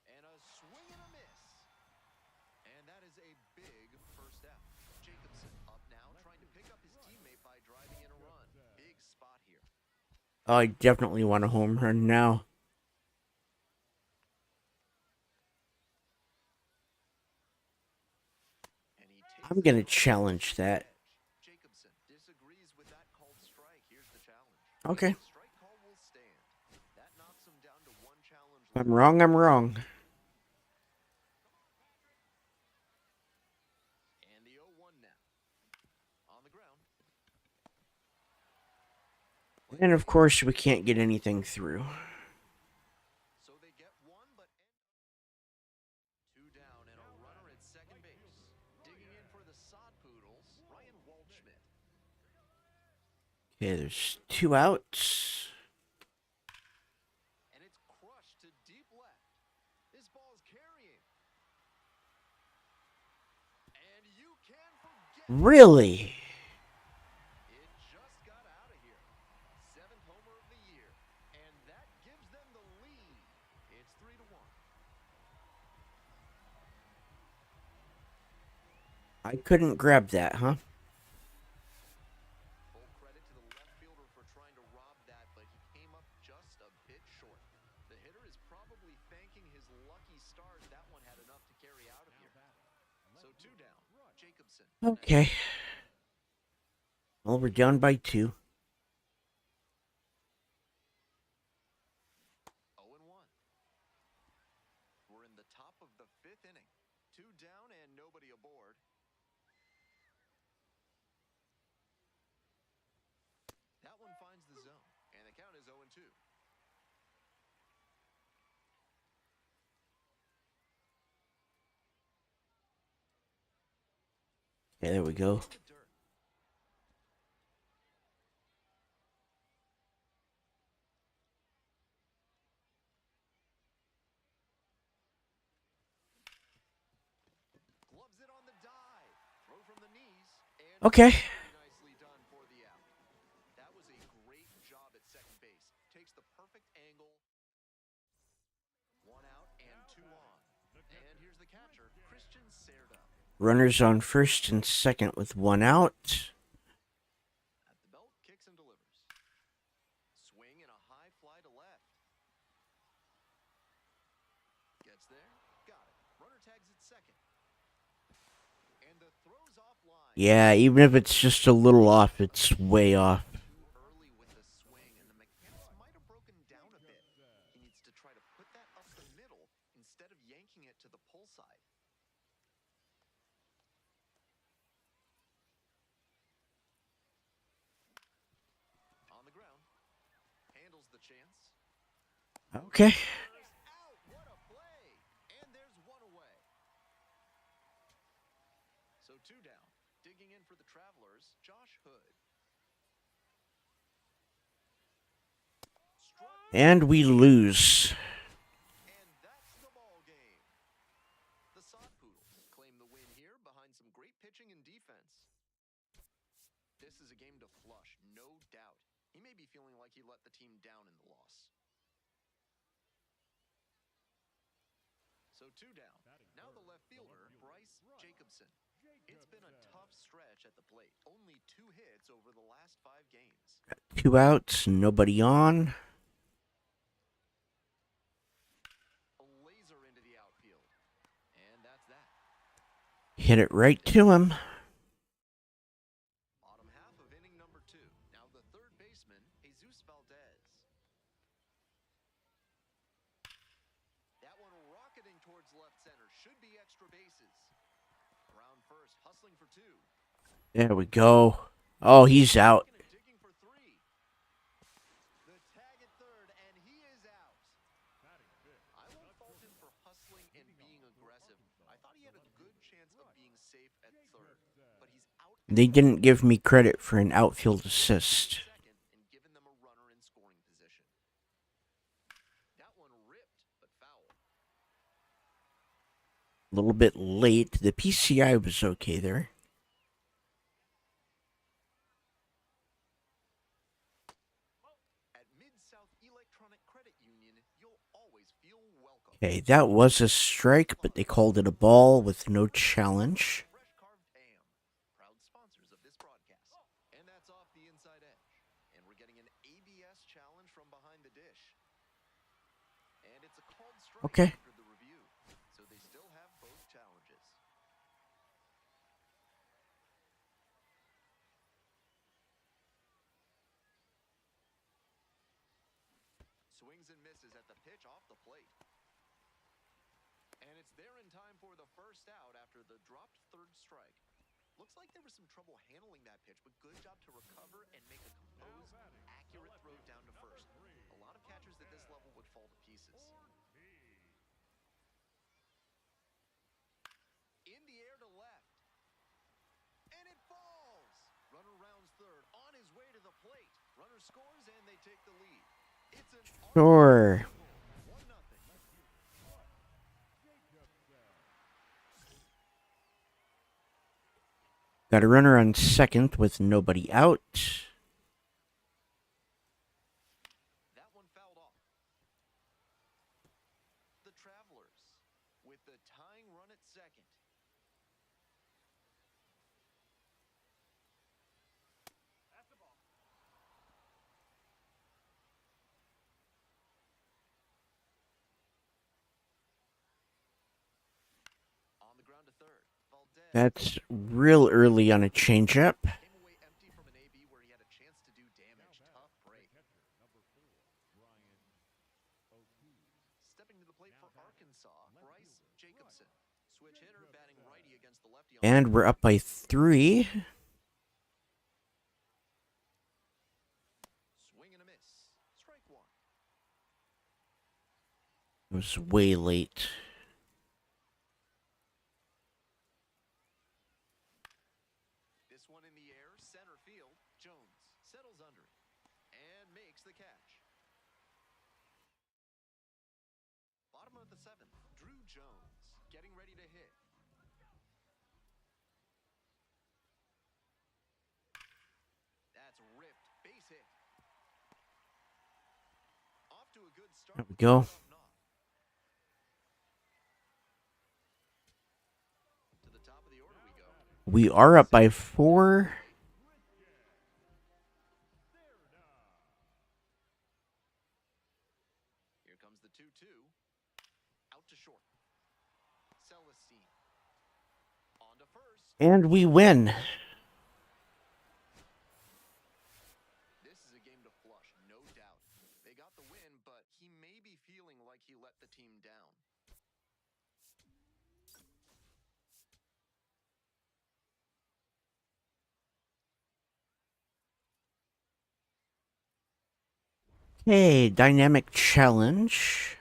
C: And a swing and a miss. And that is a big first out. Jacobson up now, trying to pick up his teammate by driving in a run. Big spot here.
A: I definitely want a home run now.
C: And he
A: I'm gonna challenge that.
C: Jacobson disagrees with that called strike. Here's the challenge.
A: Okay.
C: The strike call will stand. That knocks him down to 1 challenge.
A: If I'm wrong, I'm wrong.
C: And the 0-1 now. On the ground.
A: And of course, we can't get anything through.
C: So they get 1, but 2 down and a runner at second base. Digging in for the Sod Poodles, Ryan Waldschmidt.
A: Okay, there's 2 outs.
C: And it's crushed to deep left. This ball's carrying. And you can forget.
A: Really?
C: It just got out of here. 7th homer of the year. And that gives them the 3-1.
A: I couldn't grab that, huh?
C: Full credit to the left fielder for trying to rob that, but he came up just a bit short. The hitter is probably thanking his lucky stars that one had enough to carry out of here. So 2 down. Jacobson.
A: Okay. Well, we're down by 2.
C: 0-1. We're in the top of the 5th inning. 2 down and nobody aboard. That one finds the zone, and the count is 0-2.
A: Yeah, there we go.
C: The dirt. Gloves it on the dive. Throw from the knees. And
A: Okay.
C: very nicely done for the out. That was a great job at second base. Takes the perfect angle. 1 out and 2 on. And here's the catcher, Christian Cerda.
A: Runners on first and second with 1 out.
C: At the belt, kicks and delivers. Swing and a high fly to left. Gets there. Got it. Runner tags at second. And the throw's offline.
A: Yeah, even if it's just a little off, it's way off.
C: Too early with the swing, and the mechanics might have broken down a bit. He needs to try to put that up the middle instead of yanking it to the pull side. On the ground. Handles the chance.
A: Okay.
C: Out. What a play. And there's 1 away. So 2 down. Digging in for the Travelers, Josh Hood. Struck.
A: And we lose.
C: And that's the ball game. The Sod Poodles claim the win here behind some great pitching and defense. This is a game to flush, no doubt. He may be feeling like he let the team down in the loss. So 2 down. Now the left fielder, Bryce Jacobson. It's been a tough stretch at the plate. Only 2 hits over the last 5 games.
A: 2 outs, nobody on.
C: A laser into the outfield. And that's that.
A: Hit it right to him.
C: Bottom half of inning number 2. Now the third baseman, Jesus Valdez. That one rocketing towards left center. Should be extra bases. Around first, hustling for 2.
A: There we go. Oh, he's out.
C: Digging for 3. The tag at third, and he is out. I won't fault him for hustling and being aggressive. I thought he had a good chance of being safe at third, but he's out.
A: They didn't give me credit for an outfield assist.
C: Second and given them a runner in scoring position. That one ripped, but foul.
A: A little bit late. The PCI was okay there.
C: At Mid-South Electronic Credit Union, you'll always feel welcome.
A: Okay, that was a strike, but they called it a ball with no challenge.
C: Fresh Carved AM, proud sponsors of this broadcast. And that's off the inside edge. And we're getting an ABS challenge from behind the dish. And it's a called strike
A: Okay.
C: after the review. So they still have both challenges. Swings and misses at the pitch off the plate. And it's there in time for the first out after the dropped third strike. Looks like there was some trouble handling that pitch, but good job to recover and make a composed, accurate throw down to first. A lot of catchers at this level would fall to pieces. In the air to left. And it falls! Runner rounds third, on his way to the plate. Runner scores and they take the lead. It's an
A: Sure.
C: 1-0.
A: Got a runner on second with nobody out.
C: That one fouled off.
A: That's real early on a changeup.
C: Came away empty from an AB where he had a chance to do damage. Tough break. Stepping to the plate for Arkansas, Bryce Jacobson. Switch hitter batting righty against the lefty.
A: And we're up by 3.
C: Swing and a miss. Strike one.
A: It was way late.
C: This one in the air, center field. Jones settles under it and makes the catch. Bottom of the 7th, Drew Jones getting ready to hit. That's ripped. Base hit. Off to a good start.
A: There we go.
C: To the top of the order we go.
A: We are up by 4.
C: Here comes the 2-2. Out to short. Celestine. On to first.
A: And we win.
C: This is a game to flush, no doubt. They got the win, but he may be feeling like he let the team down.
A: Okay, dynamic challenge.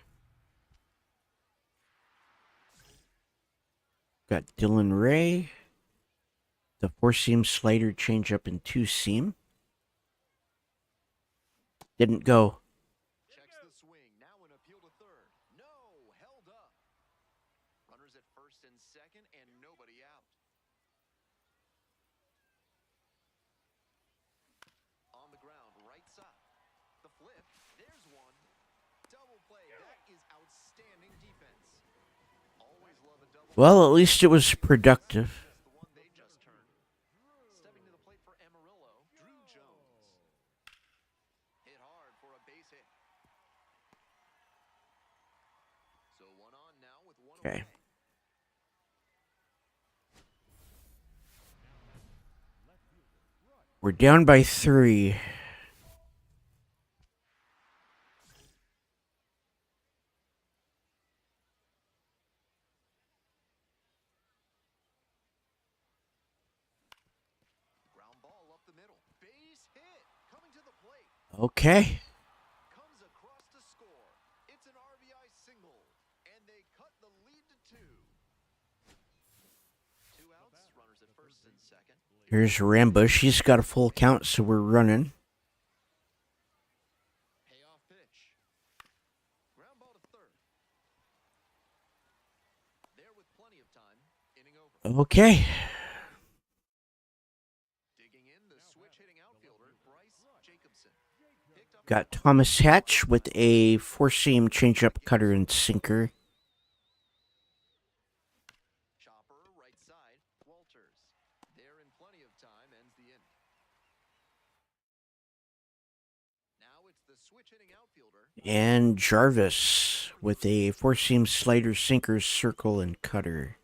A: Got Dylan Ray. The 4-seam slider changeup and 2-seam. Didn't go.
C: Checks the swing, now an appeal to third. No, held up. Runners at first and second, and nobody out. On the ground, right side. The flip, there's one. Double play, that is outstanding defense. Always love a double.
A: Well, at least it was productive.
C: The one they just turned. Stepping to the plate for Amarillo, Drew Jones. Hit hard for a base hit. So one on now with one
A: Okay.
C: away.
A: We're down by 3.
C: Ground ball up the middle. Base hit. Coming to the plate.
A: Okay.
C: Comes across to score. It's an RBI single. And they cut the lead to 2. 2 outs. Runners at first and second.
A: Here's Rambush. He's got a full count, so we're running.
C: Payoff pitch. Ground ball to third. There with plenty of time. Inning over.
A: Okay.
C: Digging in, the switch hitting outfielder, Bryce Jacobson. Picked up
A: Got Thomas Hatch with a 4-seam changeup, cutter, and sinker.
C: chopper, right side. Walters. There in plenty of time, ends the inning. Now it's the switch hitting outfielder.
A: And Jarvis with a 4-seam slider, sinker, circle, and cutter.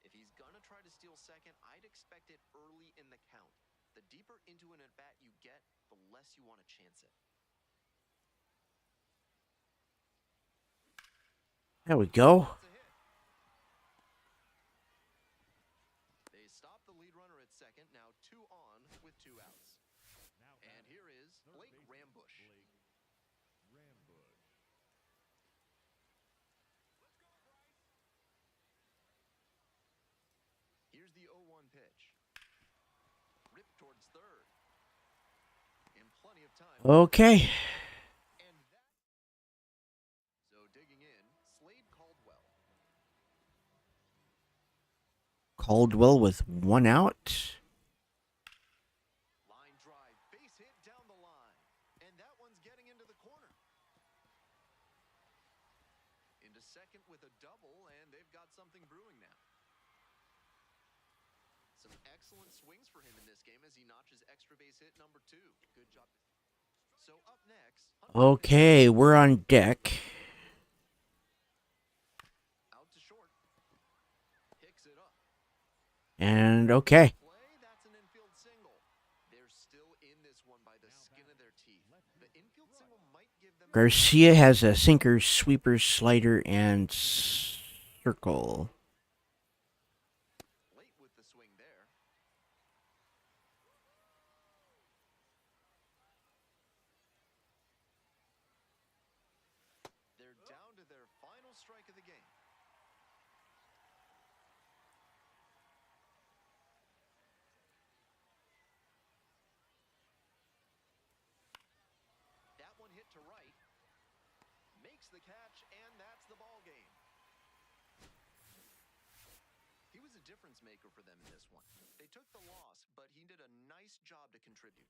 C: If he's gonna try to steal second, I'd expect it early in the count. The deeper into an at-bat you get, the less you want to chance it.
A: There we go.
C: That's a hit. They stop the lead runner at second, now 2 on with 2 outs. And here is Blake Rambush. Here's the 0-1 pitch. Ripped towards third. In plenty of time.
A: Okay.
C: And that. So digging in, Slade Caldwell.
A: Caldwell with 1 out.
C: Line drive, base hit down the line. And that one's getting into the corner. Into second with a double, and they've got something brewing now. Some excellent swings for him in this game as he notches extra base hit number 2. Good job. So up next.
A: Okay, we're on deck.
C: Out to short.
A: And okay.
C: Play, that's an infield single. They're still in this one by the skin of their teeth. The infield single might give them a
A: Garcia has a sinker, sweeper, slider, and circle.
C: late with the swing there. They're down to their final strike of the game. That one hit to right. Makes the catch, and that's the ball game. He was a difference maker for them in this one. They took the loss, but he did a nice job to contribute.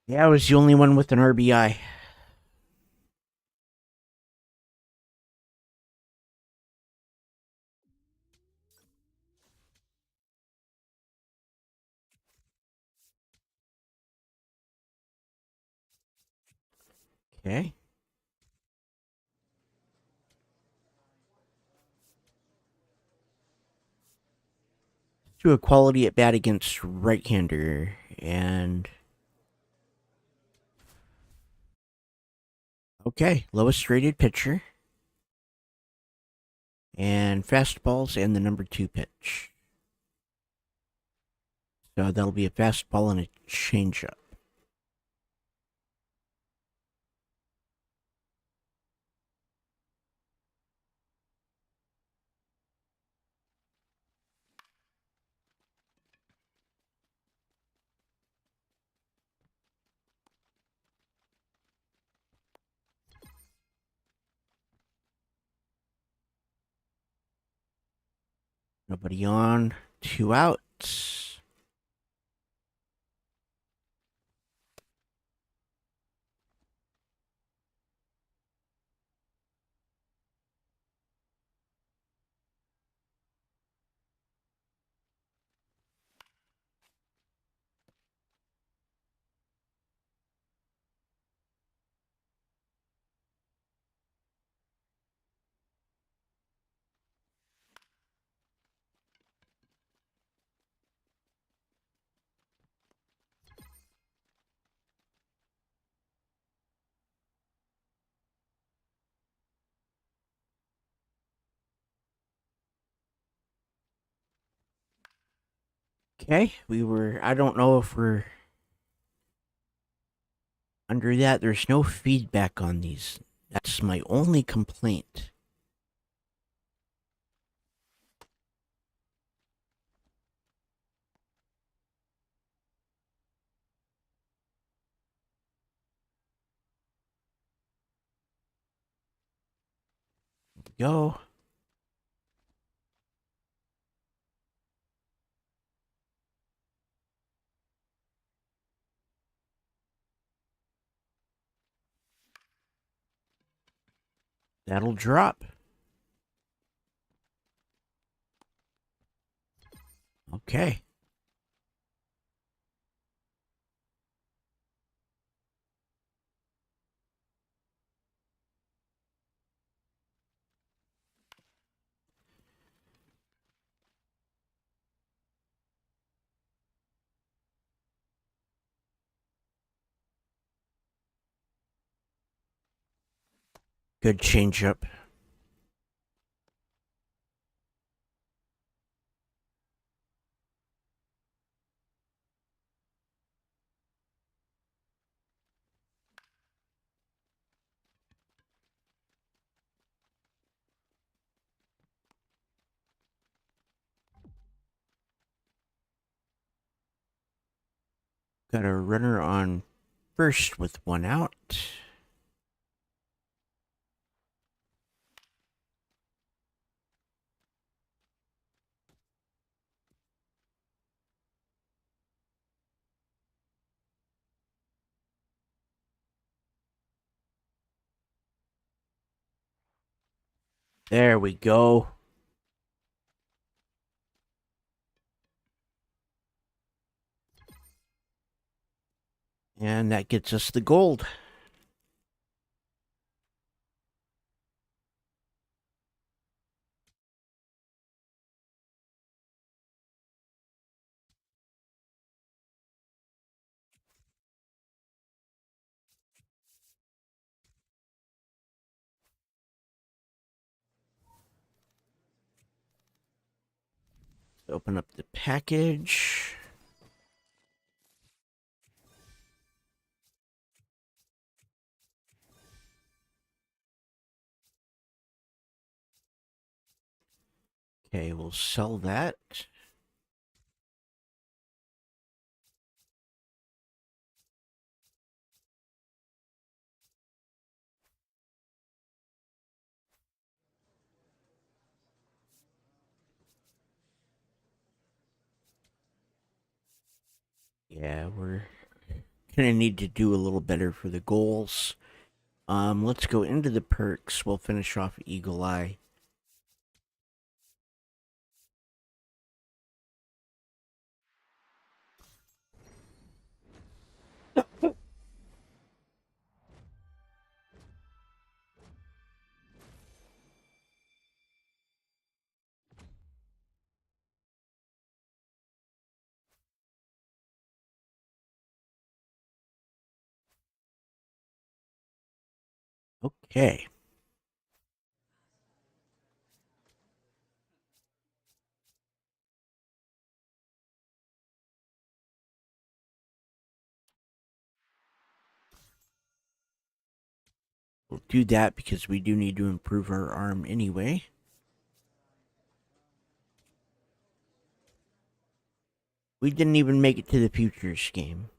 A: Yeah, I was the only one with an RBI. Okay. Do a quality at bat against right-hander, and okay, lowest rated pitcher, and fastballs, and the number 2 pitch. So that'll be a fastball and a changeup. Nobody on, 2 outs. Okay, I don't know if we're under that. There's no feedback on these. That's my only complaint. Go. That'll drop. Okay. Good changeup. Got a runner on first with 1 out. There we go. And that gets us the gold. Open up the package. Okay, we'll sell that. Yeah, we're gonna need to do a little better for the goals. Let's go into the perks. We'll finish off Eagle Eye. Okay. We'll do that because we do need to improve our arm anyway. We didn't even make it to the futures game.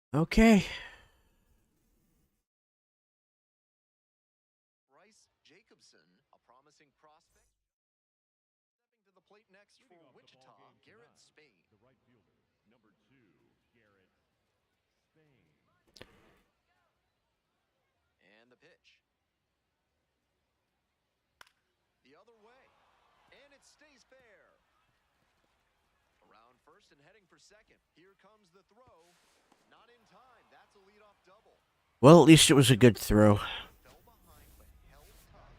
A: Okay.
C: Bryce Jacobson, a promising prospect. Stepping to the plate next for Wichita, Garrett Spain.
D: The right fielder, number 2, Garrett Spain.
C: And the pitch. The other way. And it stays fair. Around first and heading for second. Here comes the throw. Not in time. That's a leadoff double.
A: Well, at least it was a good throw.
C: Fell behind but held tough.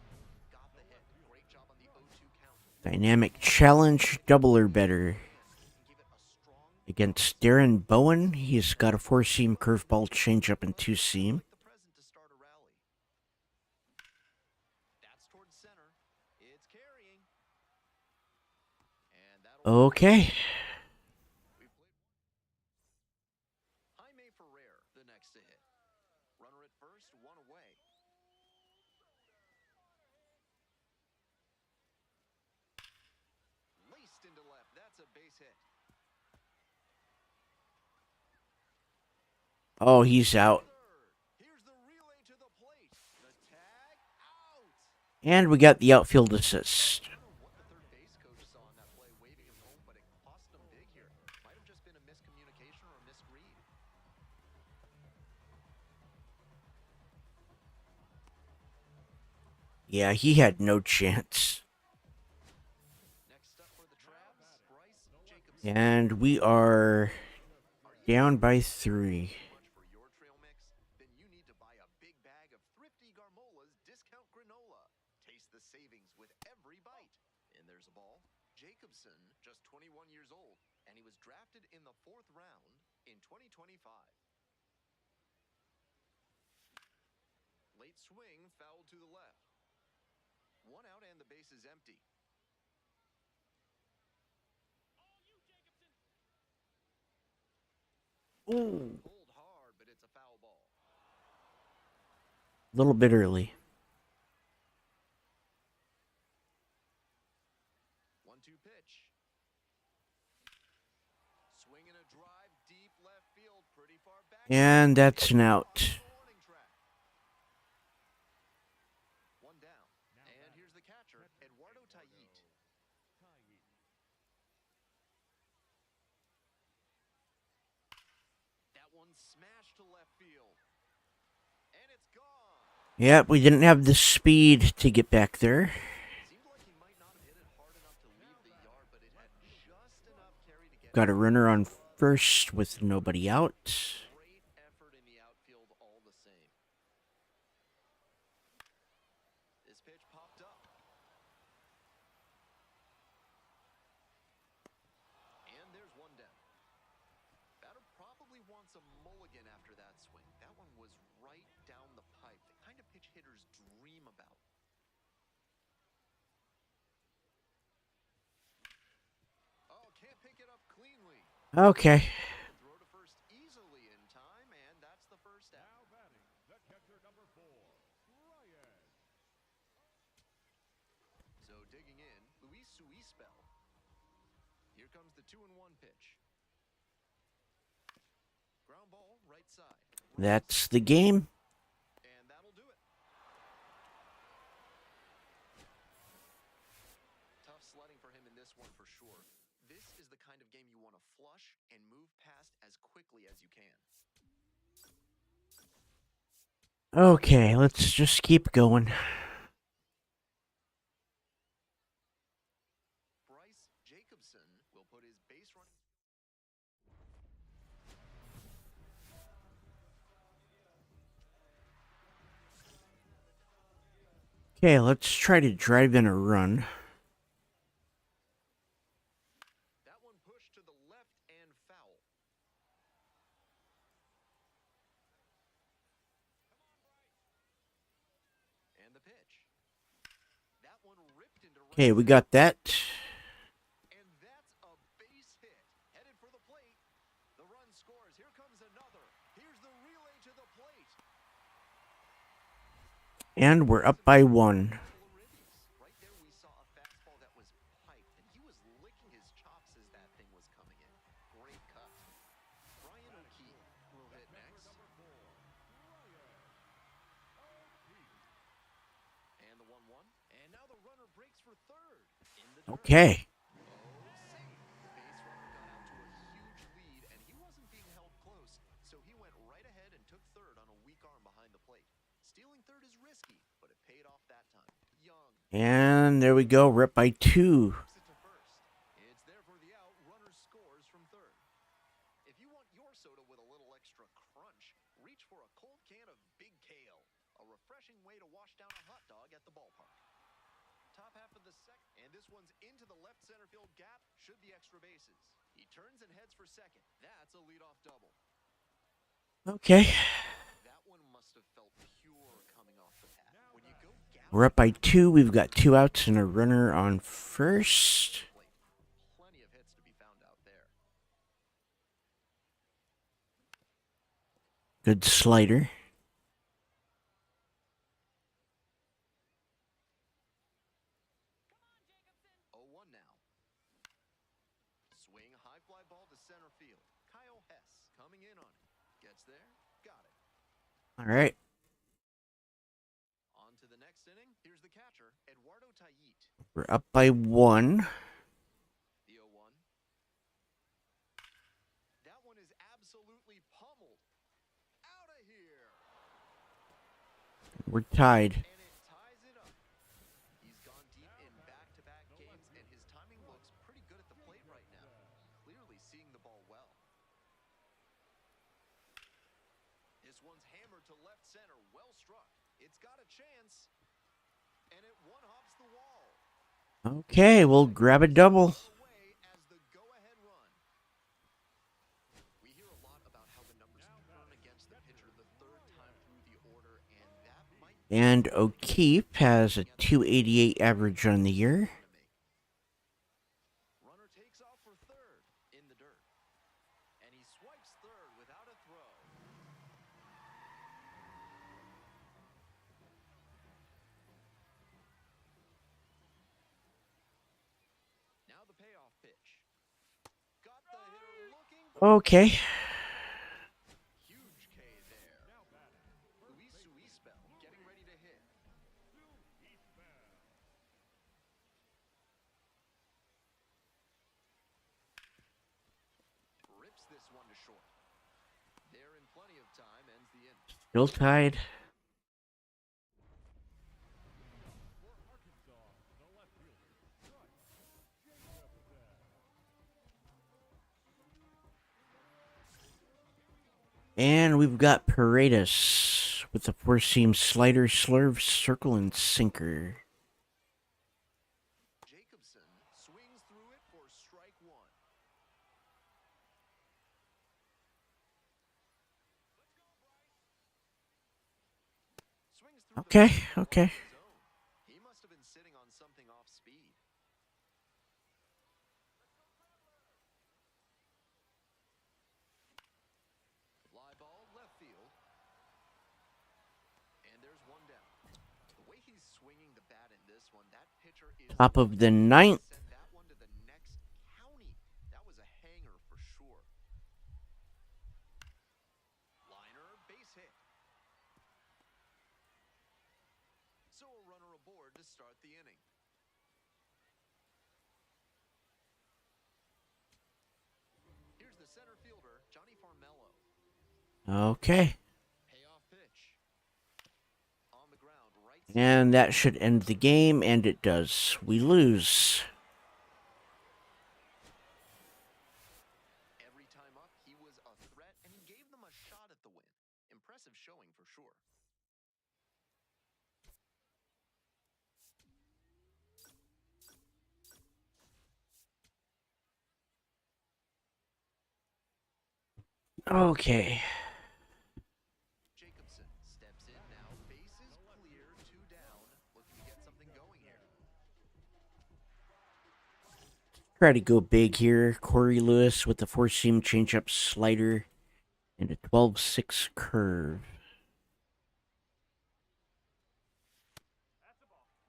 C: Got the hit. Great job on the 0-2 count.
A: Dynamic challenge, double or better.
C: Give it a strong
A: Against Darren Bowen, he's got a 4-seam curveball, changeup, and 2-seam.
C: the present to start a rally. That's towards center. It's carrying. And that'll
A: Okay.
C: We've played Jaime Ferrer, the next to hit. Runner at first, one away. Laced into left. That's a base hit.
A: Oh, he's out.
C: Third. Here's the relay to the plate. The tag out.
A: And we got the outfield assist.
C: I don't know what the third base coach saw on that play, waving him home, but it cost him big here. Might have just been a miscommunication or a misread.
A: Yeah, he had no chance.
C: Next up for the Traps, Bryce Jacobson.
A: And we are down by 3.
C: Much for your trail mix? Then you need to buy a big bag of Thrifty Garmola's discount granola. Taste the savings with every bite. And there's a ball. Jacobson, just 21 years old, and he was drafted in the 4th round in 2025. Late swing, fouled to the left. One out and the base is empty.
A: Ooh.
C: Pulled hard, but it's a foul ball.
A: A little bit early.
C: 1-2 pitch. Swing and a drive deep left field, pretty far back.
A: And that's an out.
C: Warning track. One down. And here's the catcher, Eduardo Tayit. That one smashed to left field. And it's gone.
A: Yep, we didn't have the speed to get back there.
C: Seemed like he might not have hit it hard enough to leave the yard, but it had just enough carry to get
A: Got a runner on first with nobody out.
C: great effort in the outfield all the same. a mulligan after that swing. That one was right down the pipe. The kind of pitch hitters dream about. Oh, can't pick it up cleanly.
A: Okay.
C: Throw to first easily in time, and that's the first out.
D: Now batting, the catcher number 4, Ryan.
C: So digging in, Luis Suispel. Here comes the 2-1 pitch. Ground ball, right side.
A: That's the game.
C: And that'll do it. Tough sledding for him in this one for sure. This is the kind of game you want to flush and move past as quickly as you can.
A: Okay, let's just keep going.
C: Bryce Jacobson will put his base running.
A: Okay, let's try to drive in a run.
C: That one pushed to the left and foul. And the pitch. That one ripped into right.
A: Okay, we got that.
C: And that's a base hit. Headed for the plate. The run scores. Here comes another. Here's the relay to the plate.
A: And we're up by 1.
C: Right there we saw a fastball that was piped, and he was licking his chops as that thing was coming in. Great cut. Brian O'Keefe will hit next. And the 1-1. And now the runner breaks for third. In the dirt.
A: Okay.
C: Oh, safe. The base runner got out to a huge lead, and he wasn't being held close, so he went right ahead and took third on a weak arm behind the plate. Stealing third is risky, but it paid off that time. Young.
A: And there we go. We're up by 2.
C: Moves it to first. It's there for the out. Runner scores from third. If you want your soda with a little extra crunch, reach for a cold can of Big Kale, a refreshing way to wash down a hot dog at the ballpark. Top half of the second, and this one's into the left center field gap. Should be extra bases. He turns and heads for second. That's a leadoff double.
A: Okay.
C: That one must have felt pure coming off the pad. When you go
A: We're up by 2. We've got 2 outs and a runner on first.
C: plenty of hits to be found out there.
A: Good slider.
C: 0-1 now. Swing, high fly ball to center field. Kyle Hess coming in on it. Gets there, got it.
A: All right.
C: On to the next inning. Here's the catcher, Eduardo Tayit.
A: We're up by 1.
C: The 0-1. That one is absolutely pummeled. Out of here.
A: We're tied.
C: And it ties it up. He's gone deep in back-to-back games, and his timing looks pretty good at the plate right now. Clearly seeing the ball well. This one's hammered to left center. Well struck. It's got a chance. And it one-hops the wall.
A: Okay, we'll grab a double.
C: Away as the go-ahead run. We hear a lot about how the numbers turn against the pitcher the third time through the order, and that might be
A: And O'Keefe has a 288 average on the year.
C: Runner takes off for third in the dirt. And he swipes third without a throw. Now the payoff pitch. Got the hitter looking.
A: Okay.
C: Huge K there. Luis Suispel getting ready to hit. Rips this one to short. There in plenty of time, ends the inning.
A: Still tied.
D: For Arkansas, the left fielder, Bryce Jacobson.
A: And we've got Paredes with the 4-seam slider, slurve, circle, and sinker.
C: Jacobson swings through it for strike one.
A: Okay, okay.
C: He must have been sitting on something off speed. Fly ball left field. And there's one down. The way he's swinging the bat in this one, that pitcher is
A: Top of the ninth.
C: send that one to the next county. That was a hanger for sure. Liner, base hit. So a runner aboard to start the inning. Here's the center fielder, Johnny Farmello.
A: Okay.
C: Payoff pitch. On the ground, right.
A: And that should end the game, and it does. We lose.
C: Every time up, he was a threat, and he gave them a shot at the win. Impressive showing for sure.
A: Okay.
C: Jacobson steps in now. Bases clear, 2 down. Looking to get something going here.
A: Try to go big here. Corey Lewis with the four-seam changeup slider and a 12-6 curve.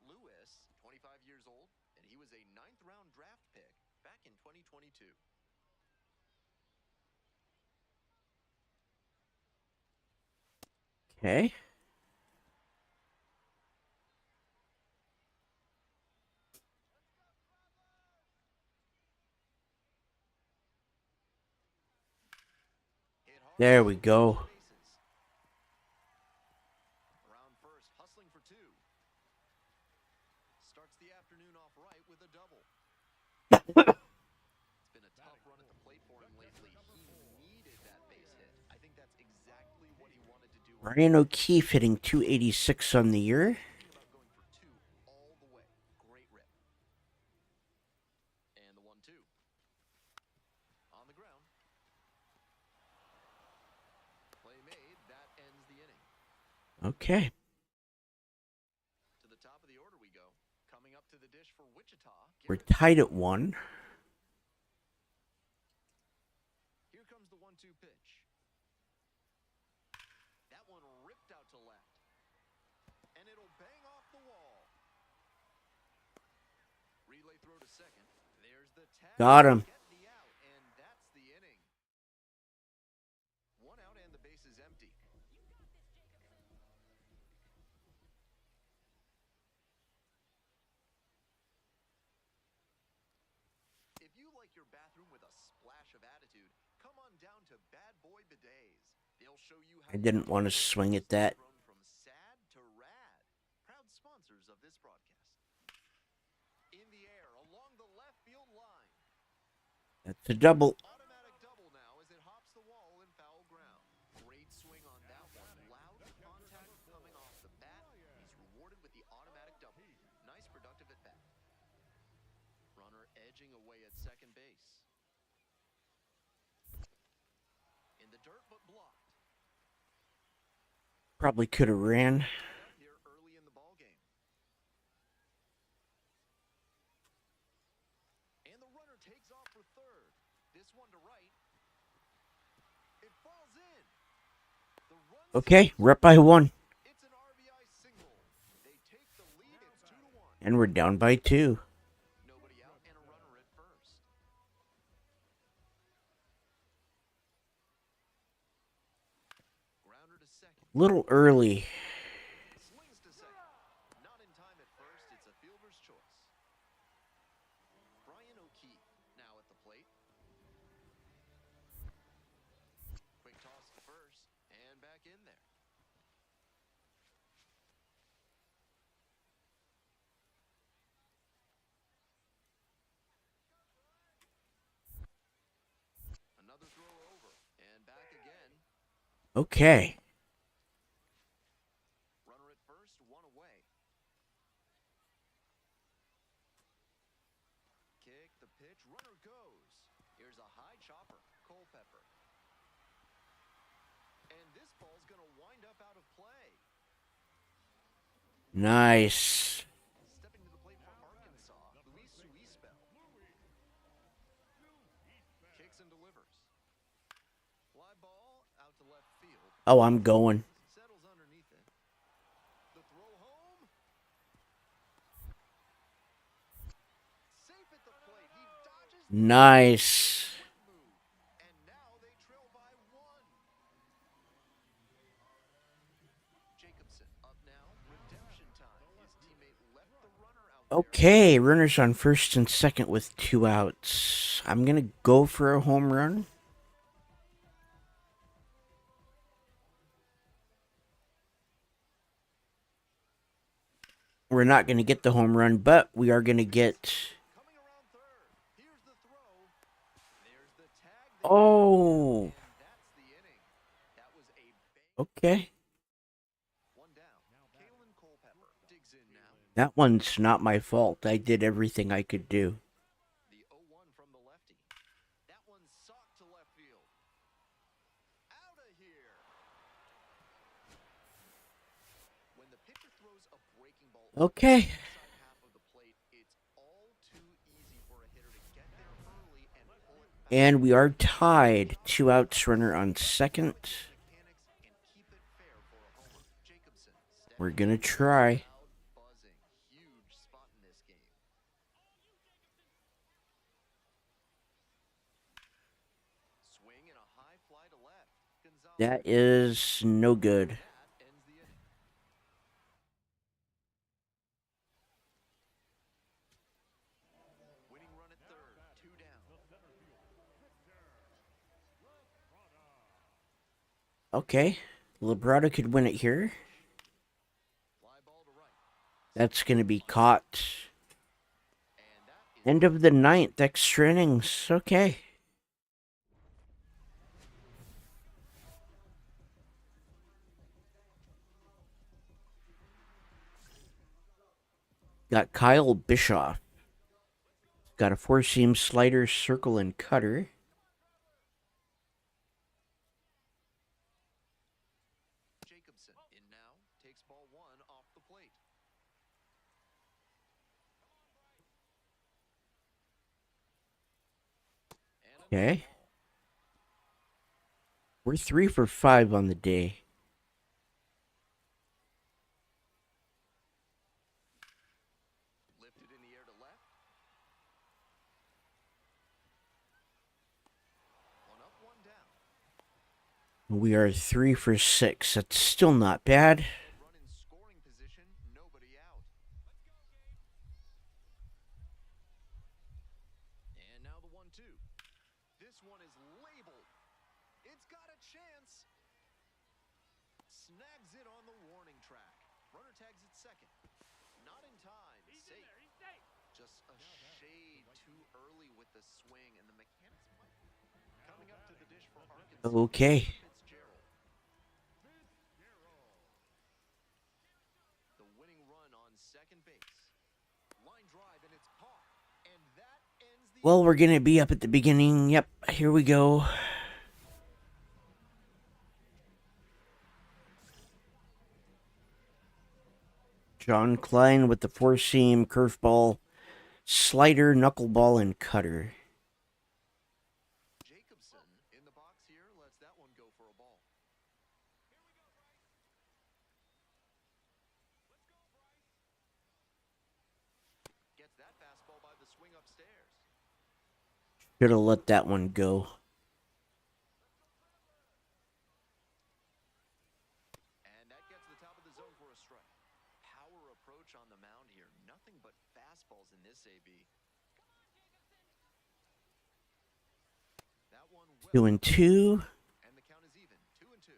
C: Lewis, 25 years old, and he was a 9th-round draft pick back in 2022.
A: Okay. There we go.
C: Around first, hustling for 2. Starts the afternoon off right with a double. It's been a tough run at the plate for him lately. He needed that base hit. I think that's exactly what he wanted to do.
A: Ryan O'Keefe hitting 286 on the year.
C: Thinking about going for 2 all the way. Great rip. And the 1-2. On the ground. Play made. That ends the inning.
A: Okay.
C: To the top of the order we go. Coming up to the dish for Wichita.
A: We're tied at 1.
C: Here comes the 1-2 pitch. That one ripped out to left. And it'll bang off the wall. Relay throw to second. There's the tag.
A: Got him.
C: Get the out, and that's the inning. 1 out and the base is empty. If you like your bathroom with a splash of attitude, come on down to Bad Boy Bidets. They'll show you how
A: I didn't want to swing at that.
C: from sad to rad. Proud sponsors of this broadcast. In the air along the left field line.
A: That's a double.
C: Automatic double now as it hops the wall in foul ground. Great swing on that one. Loud contact coming off the bat. He's rewarded with the automatic double. Nice productive at bat. Runner edging away at second base. In the dirt but blocked.
A: Probably could have ran.
C: Here early in the ball game. And the runner takes off for third. This one to right. It falls in. The run
A: Okay, we're up by 1.
C: It's an RBI single. They take the lead. It's 2-1.
A: And we're down by 2.
C: Nobody out and a runner at first. Grounder to second.
A: Little early.
C: Slings to second. Not in time at first. It's a fielder's choice. Brian O'Keefe now at the plate. Quick toss to first and back in there. Another throw over and back again.
A: Okay.
C: Runner at first, 1 away. Kick the pitch, runner goes. Here's a high chopper, Culpepper. And this ball's going to wind up out of play.
A: Nice.
C: Stepping to the plate for Arkansas, Luis Suispel. Kicks and delivers. Fly ball out to left field.
A: Oh, I'm going.
C: Settles underneath it. The throw home. Safe at the plate. He dodges the
A: Nice.
C: move. And now they trail by one. Jacobson up now. Redemption time. His teammate left the runner out there.
A: Okay, runners on first and second with 2 outs. I'm going to go for a home run. We're not going to get the home run, but we are going to get...
C: Coming around third. Here's the throw. There's the tag.
A: Oh,
C: And that's the inning. That was a bang.
A: okay.
C: One down. Kalen Culpepper digs in now.
A: That one's not my fault. I did everything I could do.
C: The 0-1 from the lefty. That one socked to left field. Out of here. When the pitcher throws a breaking ball
A: Okay.
C: inside half of the plate, it's all too easy for a hitter to get there early and pull it back.
A: And we are tied. 2 outs, runner on second.
C: Mechanics and keep it fair for a homer. Jacobson.
A: We're going to try.
C: Loud buzzing. Huge spot in this game. Swing and a high fly to left. Gonzalez.
A: That is no good.
C: That ends the inning. Winning run at third. 2 down.
A: Okay. Labrada could win it here.
C: Fly ball to right.
A: That's going to be caught.
C: And that is
A: End of the ninth, extra innings. Okay. Got Kyle Bischoff. Got a 4-seam slider, circle, and cutter.
C: Jacobson in now. Takes ball 1 off the plate. And another
A: Okay.
C: ball.
A: We're 3 for 5 on the day.
C: Lifted in the air to left. One up, one down.
A: We are 3 for 6. That's still not bad.
C: Run in scoring position, nobody out. And now the 1-2. This one is labeled. It's got a chance. Snags it on the warning track. Runner tags it second. Not in time. Safe. Just a shade too early with the swing, and the mechanics might. Coming up to the dish for Arkansas.
A: Okay.
C: Fitzgerald. The winning run on second base. Line drive, and it's caught. And that ends the
A: Well, we're going to be up at the beginning. Yep, here we go. John Klein with the 4-seam curveball, slider, knuckleball, and cutter.
C: Jacobson in the box here lets that one go for a ball. Gets that fastball by the swing upstairs.
A: Should have let that one go.
C: And that gets the top of the zone for a strike. Power approach on the mound here. Nothing but fastballs in this AB. That one
A: 2 and 2.
C: and the count is even. 2-2.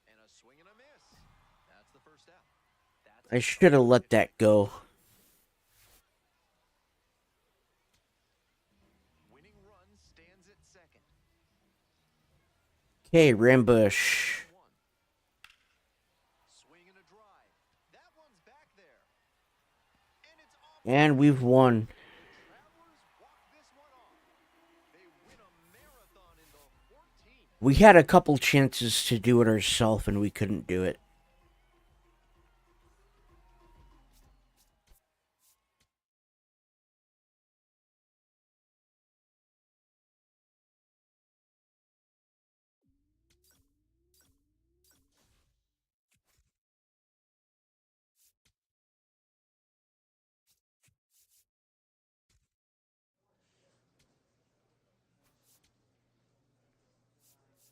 C: And a swing and a miss. That's the first out. That's
A: I should have let that go.
C: winning run stands at second.
A: Okay, Rambush.
C: 1. Swing and a drive. That one's back there. And it's off.
A: And we've won.
C: Travelers walk this one off. They win a marathon in the 14th
A: We had a couple chances to do it ourselves, and we couldn't do it.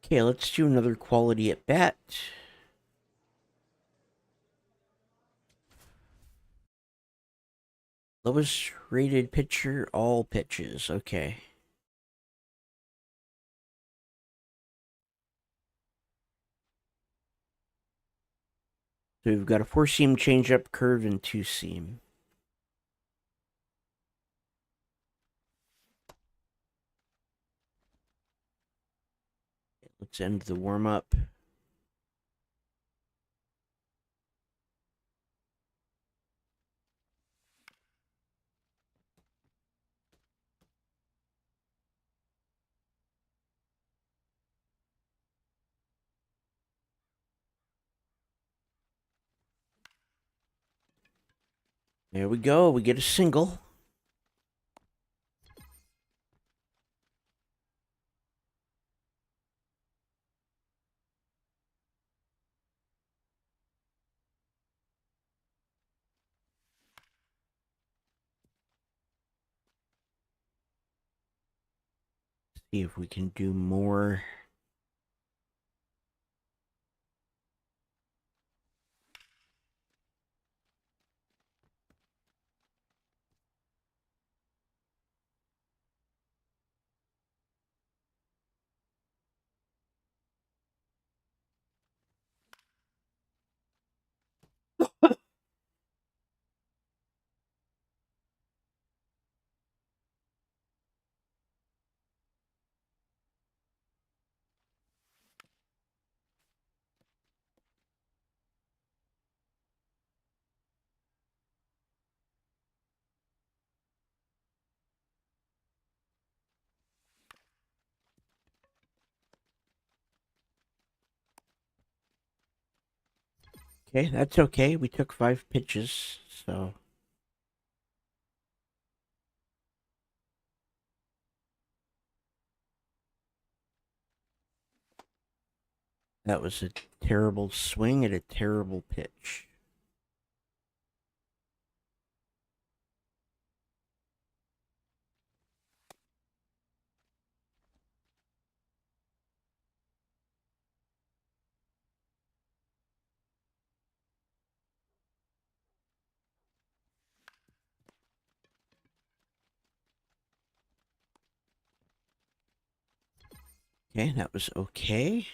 A: Okay, let's do another quality at bat. Lowest rated pitcher, all pitches. Okay. So we've got a 4-seam changeup, curve, and 2-seam. Let's end the warm-up. There we go. We get a single. See if we can do more. Okay, that's okay. We took 5 pitches, so that was a terrible swing at a terrible pitch. Okay, that was okay.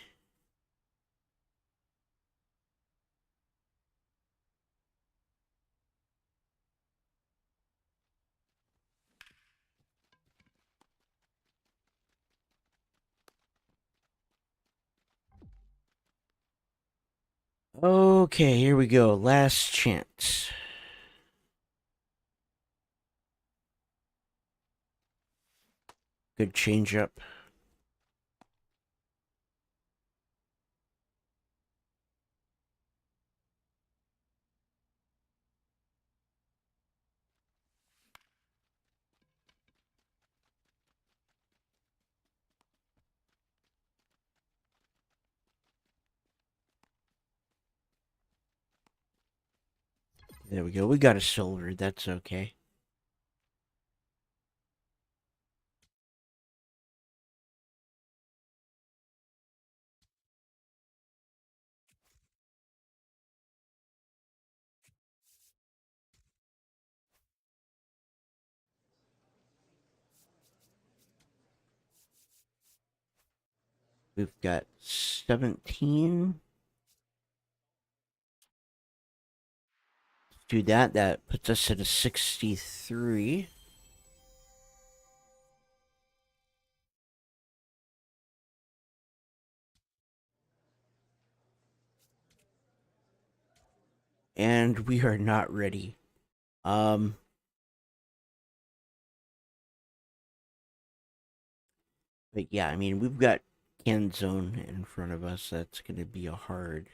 A: Okay, here we go. Last chance. Good changeup. There we go. We got a silver. That's okay. We've got 17. Let's do that. That puts us at a 63. And we are not ready. Um, but yeah, I mean, we've got end zone in front of us. That's going to be a hard.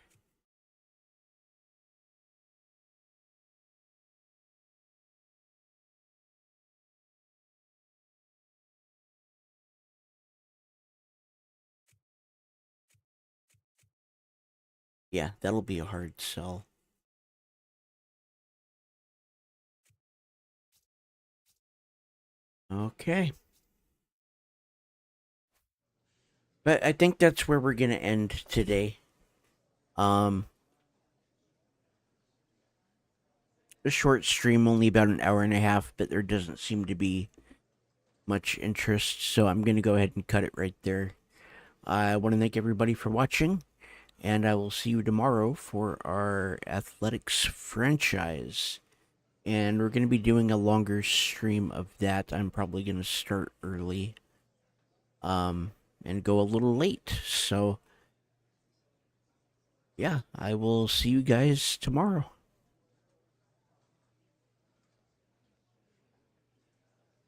A: Yeah, that'll be a hard sell. Okay. But I think that's where we're going to end today. A short stream, only about an hour and a half, but there doesn't seem to be much interest, so I'm going to go ahead and cut it right there. I want to thank everybody for watching, and I will see you tomorrow for our athletics franchise. And we're going to be doing a longer stream of that. I'm probably going to start early and go a little late. So, yeah, I will see you guys tomorrow.